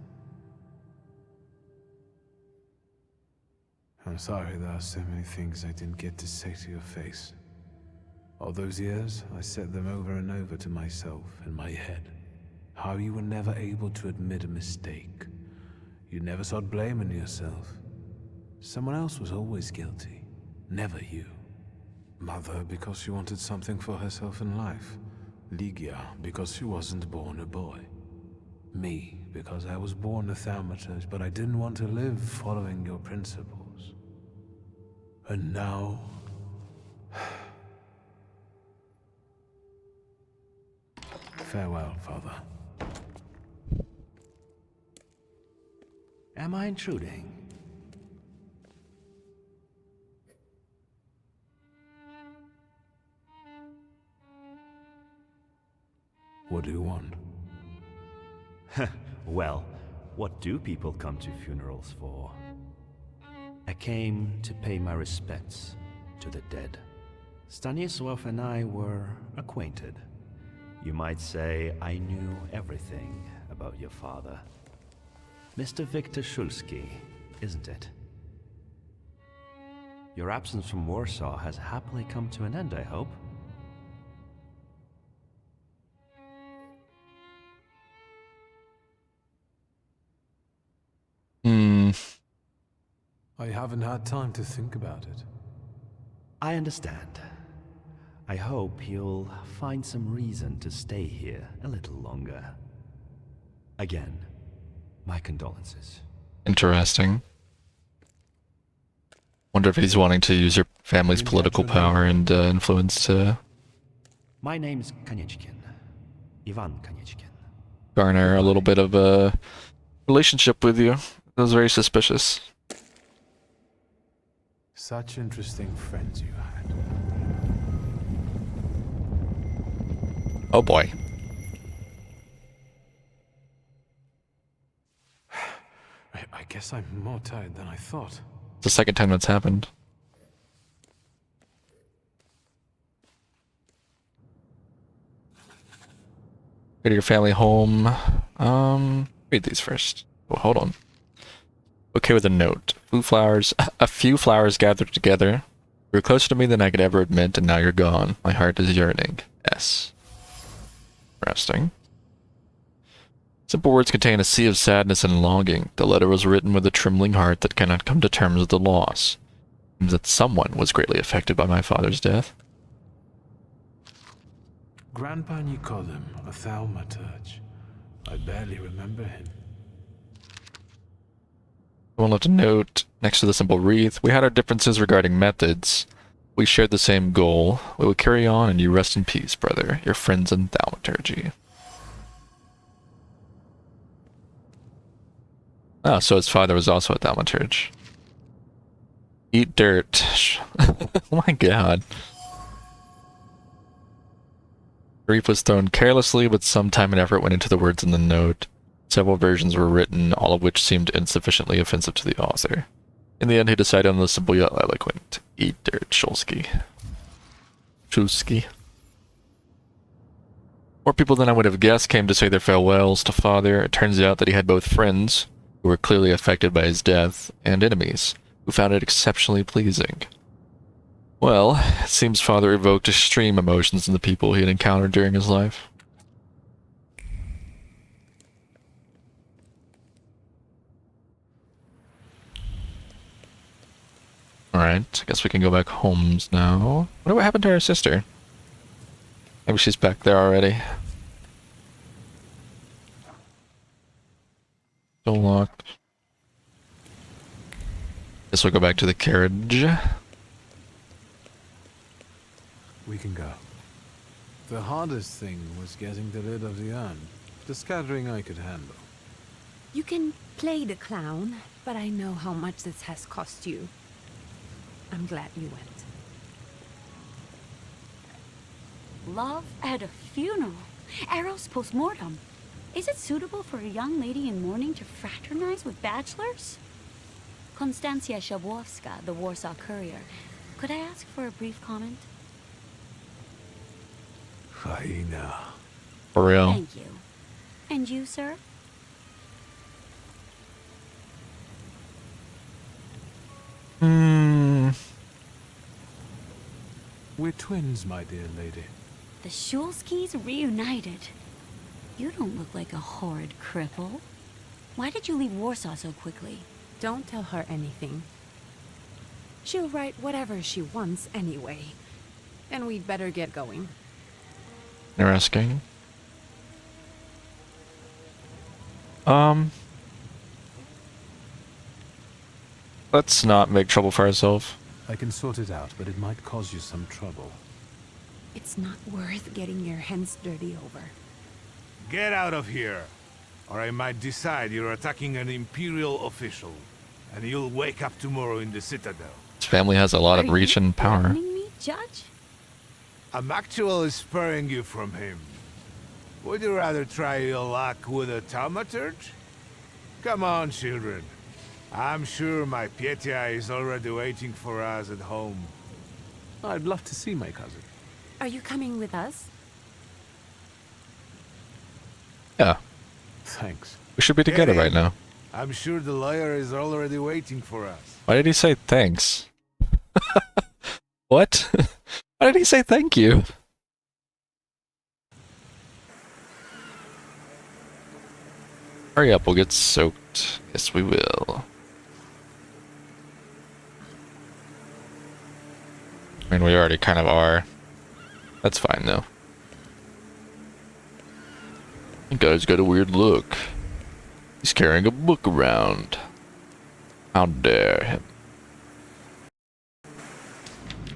I'm sorry there are so many things I didn't get to say to your face. All those years, I said them over and over to myself in my head. How you were never able to admit a mistake. You never sought blame in yourself. Someone else was always guilty, never you. Mother because she wanted something for herself in life. Ligia because she wasn't born a boy. Me because I was born a Thaumaturge, but I didn't want to live following your principles. And now... Farewell, Father. Am I intruding? What do you want? Well, what do people come to funerals for? I came to pay my respects to the dead. Stanisław and I were acquainted. You might say I knew everything about your father. Mr. Victor Szulski, isn't it? Your absence from Warsaw has happily come to an end, I hope. I haven't had time to think about it. I understand. I hope you'll find some reason to stay here a little longer. Again, my condolences. Interesting. Wonder if he's wanting to use your family's political power and influence to My name's Kanieczkin. Ivan Kanieczkin. garner a little bit of a relationship with you. That was very suspicious. Such interesting friends you had. Oh boy. I guess I'm more tired than I thought. It's the second time that's happened. Go to your family home. Read these first. Oh, hold on. Okay with a note. A few flowers gathered together. You were closer to me than I could ever admit, and now you're gone. My heart is yearning. S. Interesting. Simple words contain a sea of sadness and longing. The letter was written with a trembling heart that cannot come to terms with the loss. It seems that someone was greatly affected by my father's death. Grandpa, you call him a Thaumaturge. I barely remember him. I will left a note next to the simple wreath. We had our differences regarding methods. We shared the same goal. We will carry on, and you rest in peace, brother. Your friends in Thaumaturge. Oh, so his father was also a Thaumaturge. Eat dirt. Oh my god. Grief was thrown carelessly, but some time and effort went into the words in the note. Several versions were written, all of which seemed insufficiently offensive to the author. In the end, he decided on the simple yet eloquent, eat dirt, Shulsky. More people than I would have guessed came to say their farewells to father. It turns out that he had both friends, who were clearly affected by his death, and enemies, who found it exceptionally pleasing. Well, it seems father evoked extreme emotions in the people he had encountered during his life. Alright, I guess we can go back homes now. What happened to our sister? Maybe she's back there already. Still locked. Guess we'll go back to the carriage. We can go. The hardest thing was getting rid of the urn. The scattering I could handle. You can play the clown, but I know how much this has cost you. I'm glad you went. Love at a funeral. Eros post-mortem. Is it suitable for a young lady in mourning to fraternize with bachelors? Konstancja Shabłowska, the Warsaw Courier. Could I ask for a brief comment? Hyena. For real. Thank you. And you, sir? We're twins, my dear lady. The Shulskis reunited. You don't look like a horrid cripple. Why did you leave Warsaw so quickly? Don't tell her anything. She'll write whatever she wants anyway. And we'd better get going. Interesting. Let's not make trouble for ourselves. I can sort it out, but it might cause you some trouble. It's not worth getting your hands dirty over. Get out of here, or I might decide you're attacking an Imperial official, and you'll wake up tomorrow in the Citadel. His family has a lot of reach and power. Threatening me, Judge? I'm actually spurring you from him. Would you rather try your luck with a Thaumaturge? Come on, children. I'm sure my Pietia is already waiting for us at home. I'd love to see my cousin. Are you coming with us? Yeah. Thanks. We should be together right now. I'm sure the lawyer is already waiting for us. Why did he say thanks? What? Why did he say thank you? Hurry up, we'll get soaked. Yes, we will. I mean, we already kind of are. That's fine, though. The guy's got a weird look. He's carrying a book around. How dare him.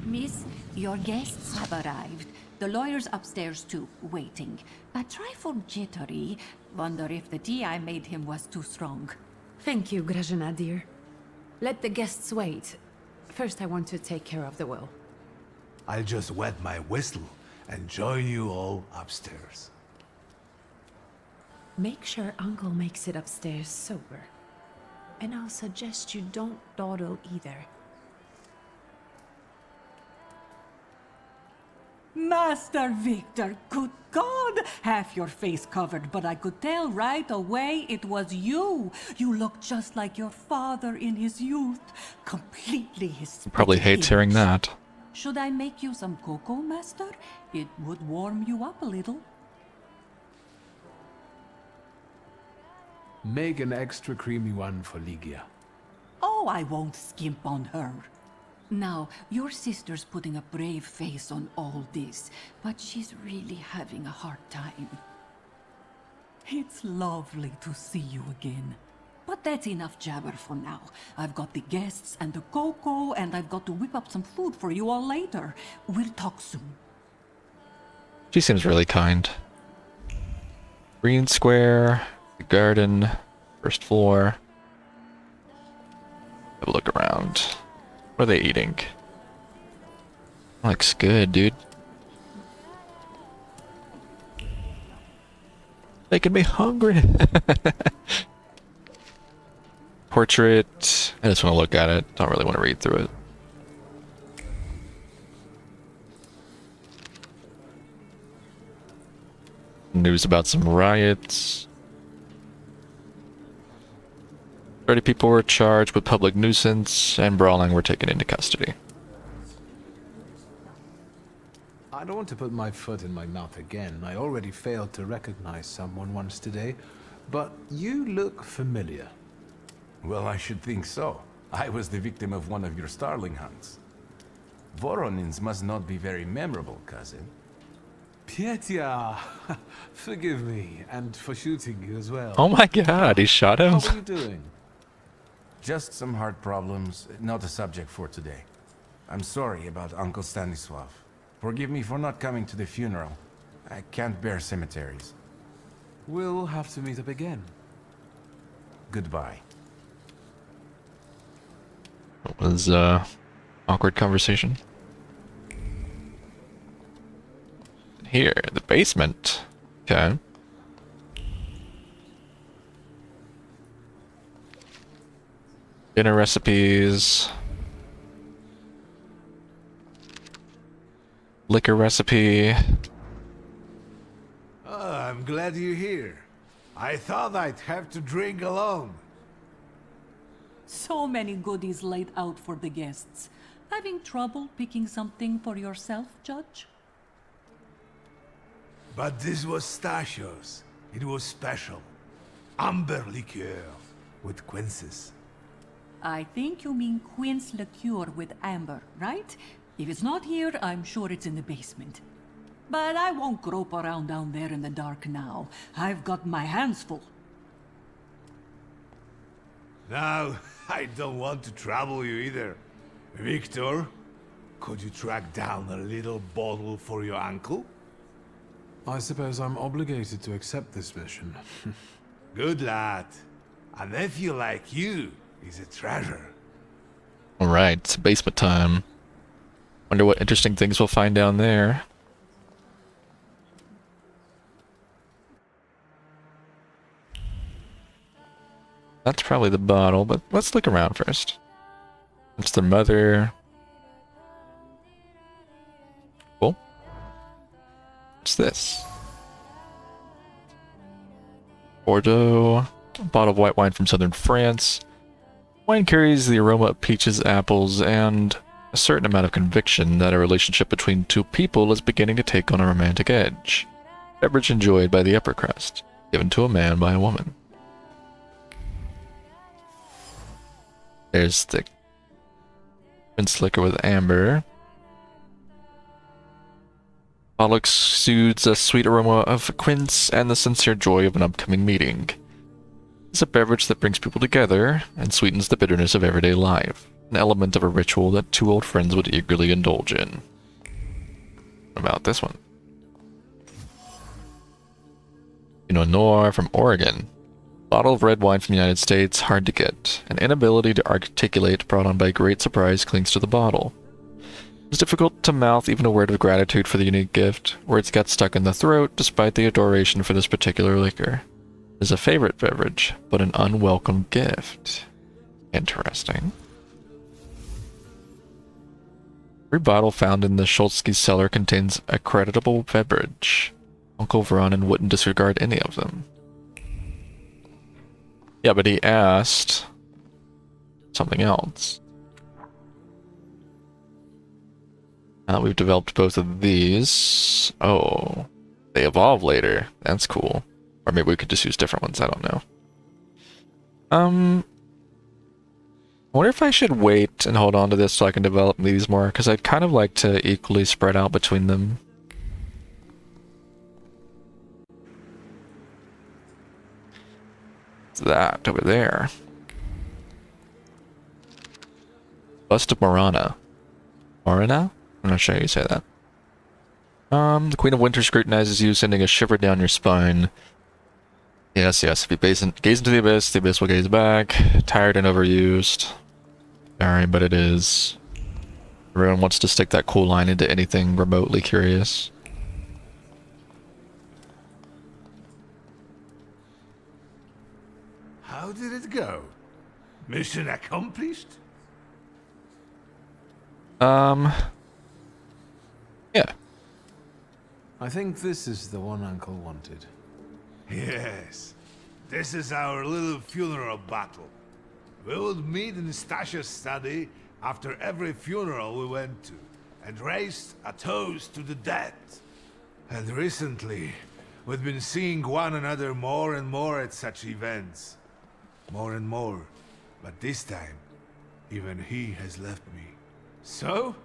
Miss, your guests have arrived. The lawyer's upstairs too, waiting. A trifle jittery. Wonder if the tea I made him was too strong. Thank you, Grażyna dear. Let the guests wait. First I want to take care of the will. I'll just wet my whistle and join you all upstairs. Make sure Uncle makes it upstairs sober. And I'll suggest you don't dawdle either. Master Victor, good God! Half your face covered, but I could tell right away it was you. You look just like your father in his youth. Completely his... He probably hates hearing that. Should I make you some cocoa, Master? It would warm you up a little. Make an extra creamy one for Ligia. Oh, I won't skimp on her. Now, your sister's putting a brave face on all this, but she's really having a hard time. It's lovely to see you again. But that's enough jabber for now. I've got the guests and the cocoa, and I've got to whip up some food for you all later. We'll talk soon. She seems really kind. Green square, the garden, first floor. Have a look around. What are they eating? Looks good, dude. Making me hungry. Portrait. I just want to look at it. Don't really want to read through it. News about some riots. 30 people were charged with public nuisance, and brawling were taken into custody. I don't want to put my foot in my mouth again. I already failed to recognize someone once today, but you look familiar. Well, I should think so. I was the victim of one of your starling hunts. Voronins must not be very memorable, cousin. Pietia, forgive me, and for shooting you as well. Oh my god, he shot him? How are you doing? Just some heart problems, not a subject for today. I'm sorry about Uncle Stanislav. Forgive me for not coming to the funeral. I can't bear cemeteries. We'll have to meet up again. Goodbye. It was, awkward conversation. Here, the basement. Okay. Dinner recipes. Liquor recipe. Oh, I'm glad you're here. I thought I'd have to drink alone. So many goodies laid out for the guests. Having trouble picking something for yourself, Judge? But this was Stasios. It was special. Amber liqueur with quinces. I think you mean quince liqueur with amber, right? If it's not here, I'm sure it's in the basement. But I won't grope around down there in the dark now. I've got my hands full. Now, I don't want to trouble you either. Victor, could you track down a little bottle for your uncle? I suppose I'm obligated to accept this mission. Good lad. A nephew like you is a treasure. Alright, it's basement time. Wonder what interesting things we'll find down there. That's probably the bottle, but let's look around first. It's their mother. Cool. What's this? Bordeaux. A bottle of white wine from southern France. Wine carries the aroma of peaches, apples, and a certain amount of conviction that a relationship between two people is beginning to take on a romantic edge. Beverage enjoyed by the upper crust, given to a man by a woman. There's the quince liquor with amber. Bottle exudes a sweet aroma of quince and the sincere joy of an upcoming meeting. It's a beverage that brings people together and sweetens the bitterness of everyday life, an element of a ritual that two old friends would eagerly indulge in. What about this one? Pinot Noir from Oregon. Bottle of red wine from the United States, hard to get. An inability to articulate brought on by great surprise clings to the bottle. It's difficult to mouth even a word of gratitude for the unique gift. Words get stuck in the throat despite the adoration for this particular liquor. It is a favorite beverage, but an unwelcome gift. Interesting. Every bottle found in the Shulsky cellar contains a creditable beverage. Uncle Voronin wouldn't disregard any of them. Yeah, but he asked something else. Now that we've developed both of these... Oh, they evolve later. That's cool. Or maybe we could just use different ones, I don't know. I wonder if I should wait and hold on to this so I can develop these more, because I'd kind of like to equally spread out between them. What's that over there? Bust of Morana. Morana? I'm not sure how you say that. The Queen of Winter scrutinizes you, sending a shiver down your spine. Yes, yes. If you gaze into the abyss will gaze back. Tired and overused. Sorry, but it is. Everyone wants to stick that cool line into anything remotely curious. How did it go? Mission accomplished? Yeah. I think this is the one Uncle wanted. Yes. This is our little funeral battle. We would meet in Stasha's study after every funeral we went to, and raised a toast to the dead. And recently, we've been seeing one another more and more at such events. More and more. But this time, even he has left me. So,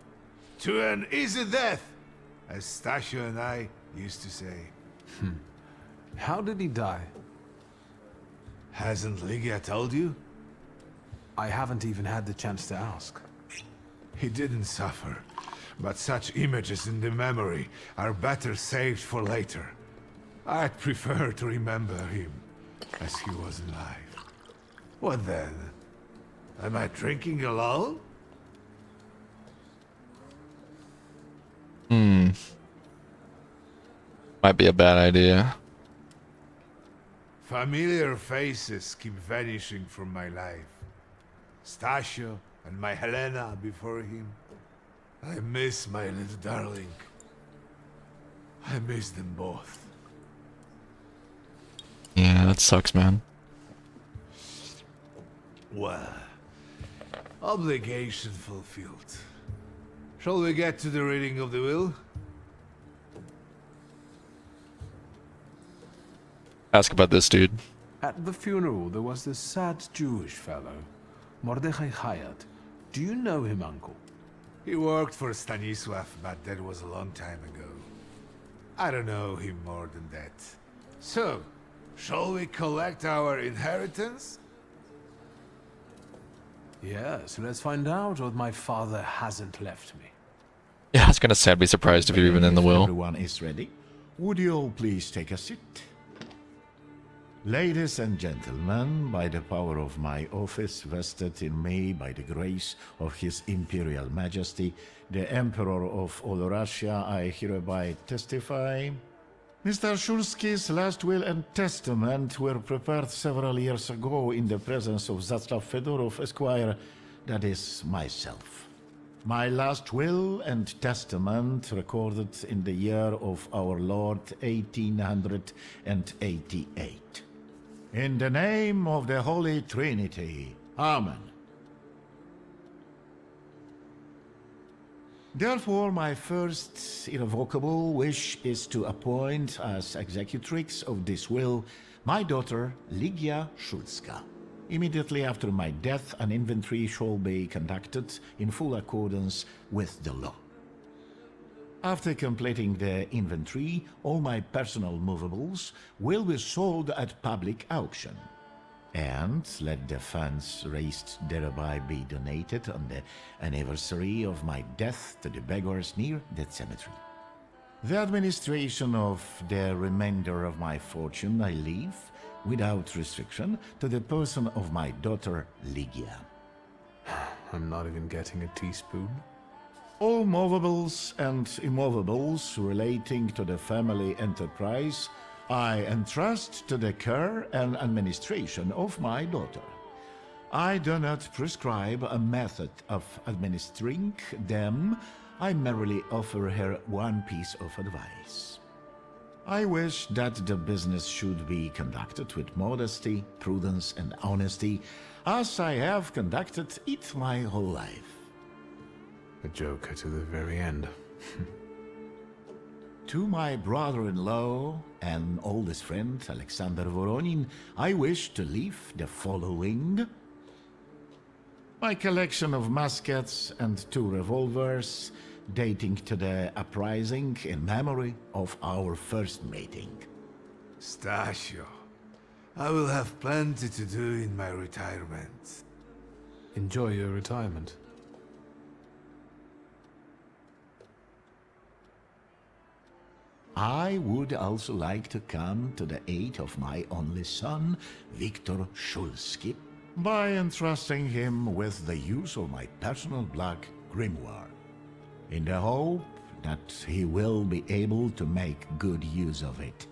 to an easy death, as Stasha and I used to say. How did he die? Hasn't Lygia told you? I haven't even had the chance to ask. He didn't suffer, but such images in the memory are better saved for later. I'd prefer to remember him as he was alive. What then? Am I drinking alone? Might be a bad idea. Familiar faces keep vanishing from my life. Stasio and my Helena before him. I miss my little darling. I miss them both. Yeah, that sucks, man. Well, obligation fulfilled. Shall we get to the reading of the will? Ask about this dude. At the funeral, there was this sad Jewish fellow, Mordechai Hayat. Do you know him, Uncle? He worked for Stanisław, but that was a long time ago. I don't know him more than that. So, shall we collect our inheritance? Yes, let's find out what my father hasn't left me. Yeah, I was gonna say I'd be surprised if you're even in the will. Everyone is ready. Would you all please take a seat? Ladies and gentlemen, by the power of my office vested in me by the grace of His Imperial Majesty, the Emperor of all Russia, I hereby testify. Mr. Shulski's last will and testament were prepared several years ago in the presence of Zaslav Fedorov, Esquire, that is, myself. My last will and testament recorded in the year of our Lord 1888. In the name of the Holy Trinity. Amen. Therefore, my first irrevocable wish is to appoint as executrix of this will my daughter, Lygia Szulska. Immediately after my death, an inventory shall be conducted in full accordance with the law. After completing the inventory, all my personal movables will be sold at public auction. And let the funds raised thereby be donated on the anniversary of my death to the beggars near that cemetery. The administration of the remainder of my fortune I leave, without restriction, to the person of my daughter Lygia. I'm not even getting a teaspoon. All movables and immovables relating to the family enterprise I entrust to the care and administration of my daughter. I do not prescribe a method of administering them. I merely offer her one piece of advice. I wish that the business should be conducted with modesty, prudence, and honesty, as I have conducted it my whole life. A joker to the very end. To my brother-in-law and oldest friend, Alexander Voronin, I wish to leave the following. My collection of muskets and 2 revolvers, dating to the uprising in memory of our first meeting. Stasio, I will have plenty to do in my retirement. Enjoy your retirement. I would also like to come to the aid of my only son, Viktor Shulsky, by entrusting him with the use of my personal black grimoire, in the hope that he will be able to make good use of it.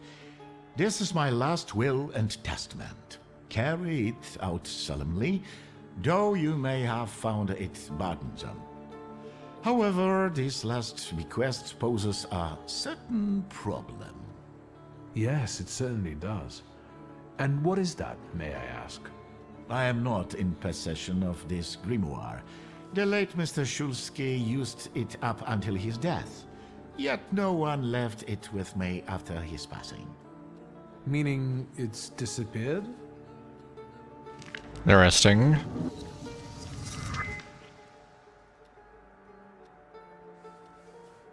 This is my last will and testament. Carry it out solemnly, though you may have found it burdensome. However, this last bequest poses a certain problem. Yes, it certainly does. And what is that, may I ask? I am not in possession of this grimoire. The late Mr. Shulsky used it up until his death, yet no one left it with me after his passing. Meaning it's disappeared? Interesting.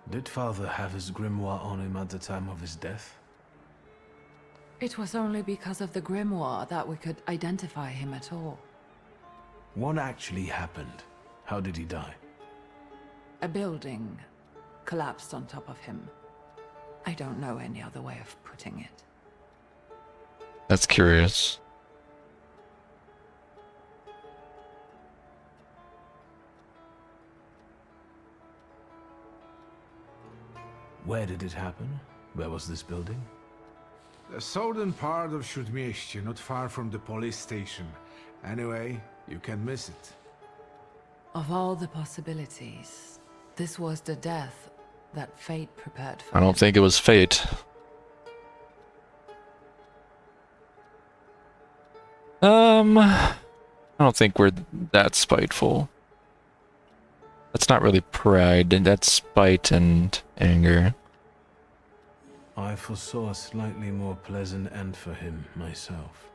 Did Father have his grimoire on him at the time of his death? It was only because of the grimoire that we could identify him at all. What actually happened? How did he die? A building collapsed on top of him. I don't know any other way of putting it. That's curious. Where did it happen? Where was this building? The southern part of Śródmieście, not far from the police station. Anyway, you can miss it. Of all the possibilities, this was the death that fate prepared for I don't think it was fate. I don't think we're that spiteful. That's not really pride, and that's spite and anger. I foresaw a slightly more pleasant end for him, myself.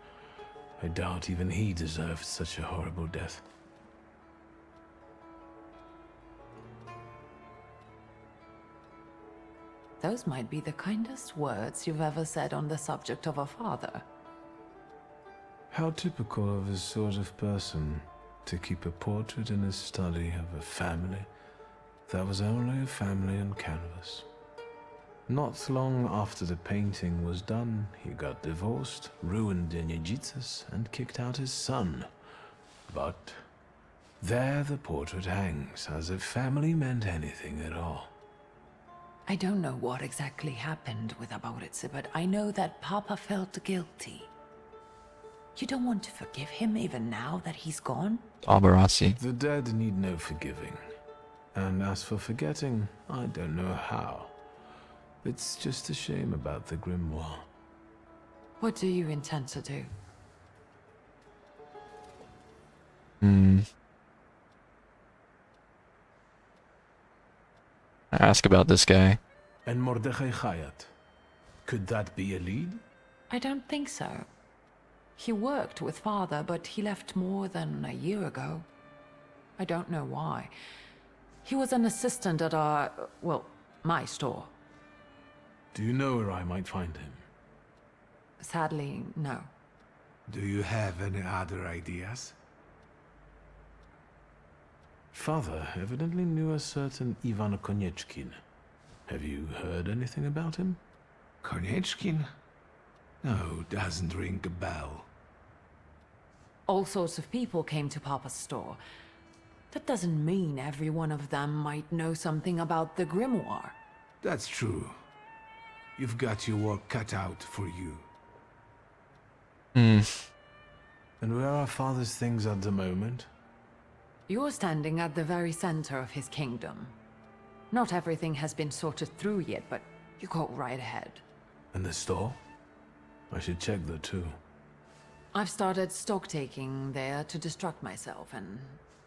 I doubt even he deserved such a horrible death. Those might be the kindest words you've ever said on the subject of a father. How typical of his sort of person to keep a portrait in his study of a family that was only a family on canvas. Not long after the painting was done, he got divorced, ruined Deniedzices, and kicked out his son. But there the portrait hangs, as if family meant anything at all. I don't know what exactly happened with Aboritse, but I know that Papa felt guilty. You don't want to forgive him even now that he's gone? Albarasi. The dead need no forgiving. And as for forgetting, I don't know how. It's just a shame about the grimoire. What do you intend to do? I ask about this guy. And Mordechai Chayat. Could that be a lead? I don't think so. He worked with Father, but he left more than a year ago. I don't know why. He was an assistant at our, well, my store. Do you know where I might find him? Sadly, no. Do you have any other ideas? Father evidently knew a certain Ivan Konieczkin. Have you heard anything about him? Konieczkin? No, doesn't ring a bell. All sorts of people came to Papa's store. That doesn't mean every one of them might know something about the grimoire. That's true. You've got your work cut out for you. And where are Father's things at the moment? You're standing at the very center of his kingdom. Not everything has been sorted through yet, but you go right ahead. And the store? I should check there too. I've started stock taking there to distract myself, and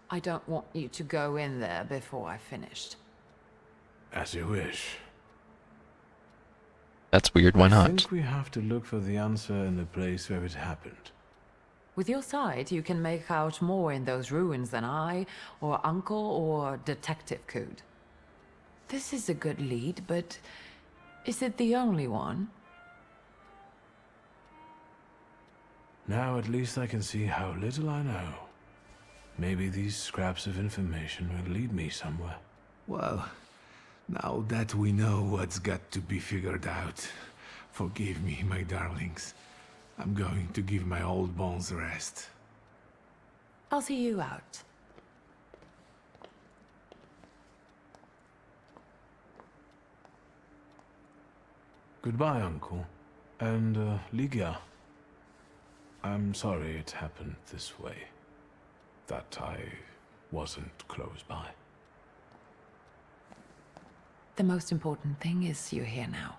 I don't want you to go in there before I've finished. As you wish. That's weird, why I not? think we have to look for the answer in the place where it happened. With your sight, you can make out more in those ruins than I, or Uncle, or Detective could. This is a good lead, but is it the only one? Now at least I can see how little I know. Maybe these scraps of information will lead me somewhere. Well, now that we know what's got to be figured out, forgive me, my darlings. I'm going to give my old bones a rest. I'll see you out. Goodbye, Uncle. And, Ligia. I'm sorry it happened this way. That I wasn't close by. The most important thing is you're here now.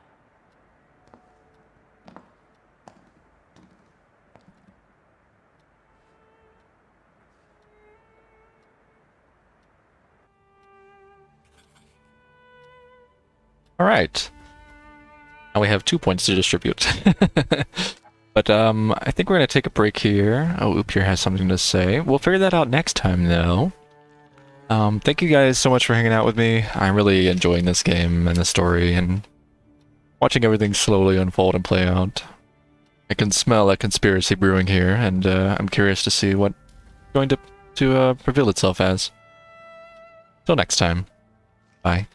Alright. Now we have 2 points to distribute. But I think we're going to take a break here. Oh, Upyr has something to say. We'll figure that out next time, though. Thank you guys so much for hanging out with me. I'm really enjoying this game and the story and watching everything slowly unfold and play out. I can smell a conspiracy brewing here, and I'm curious to see what's going to reveal itself as. Till next time. Bye.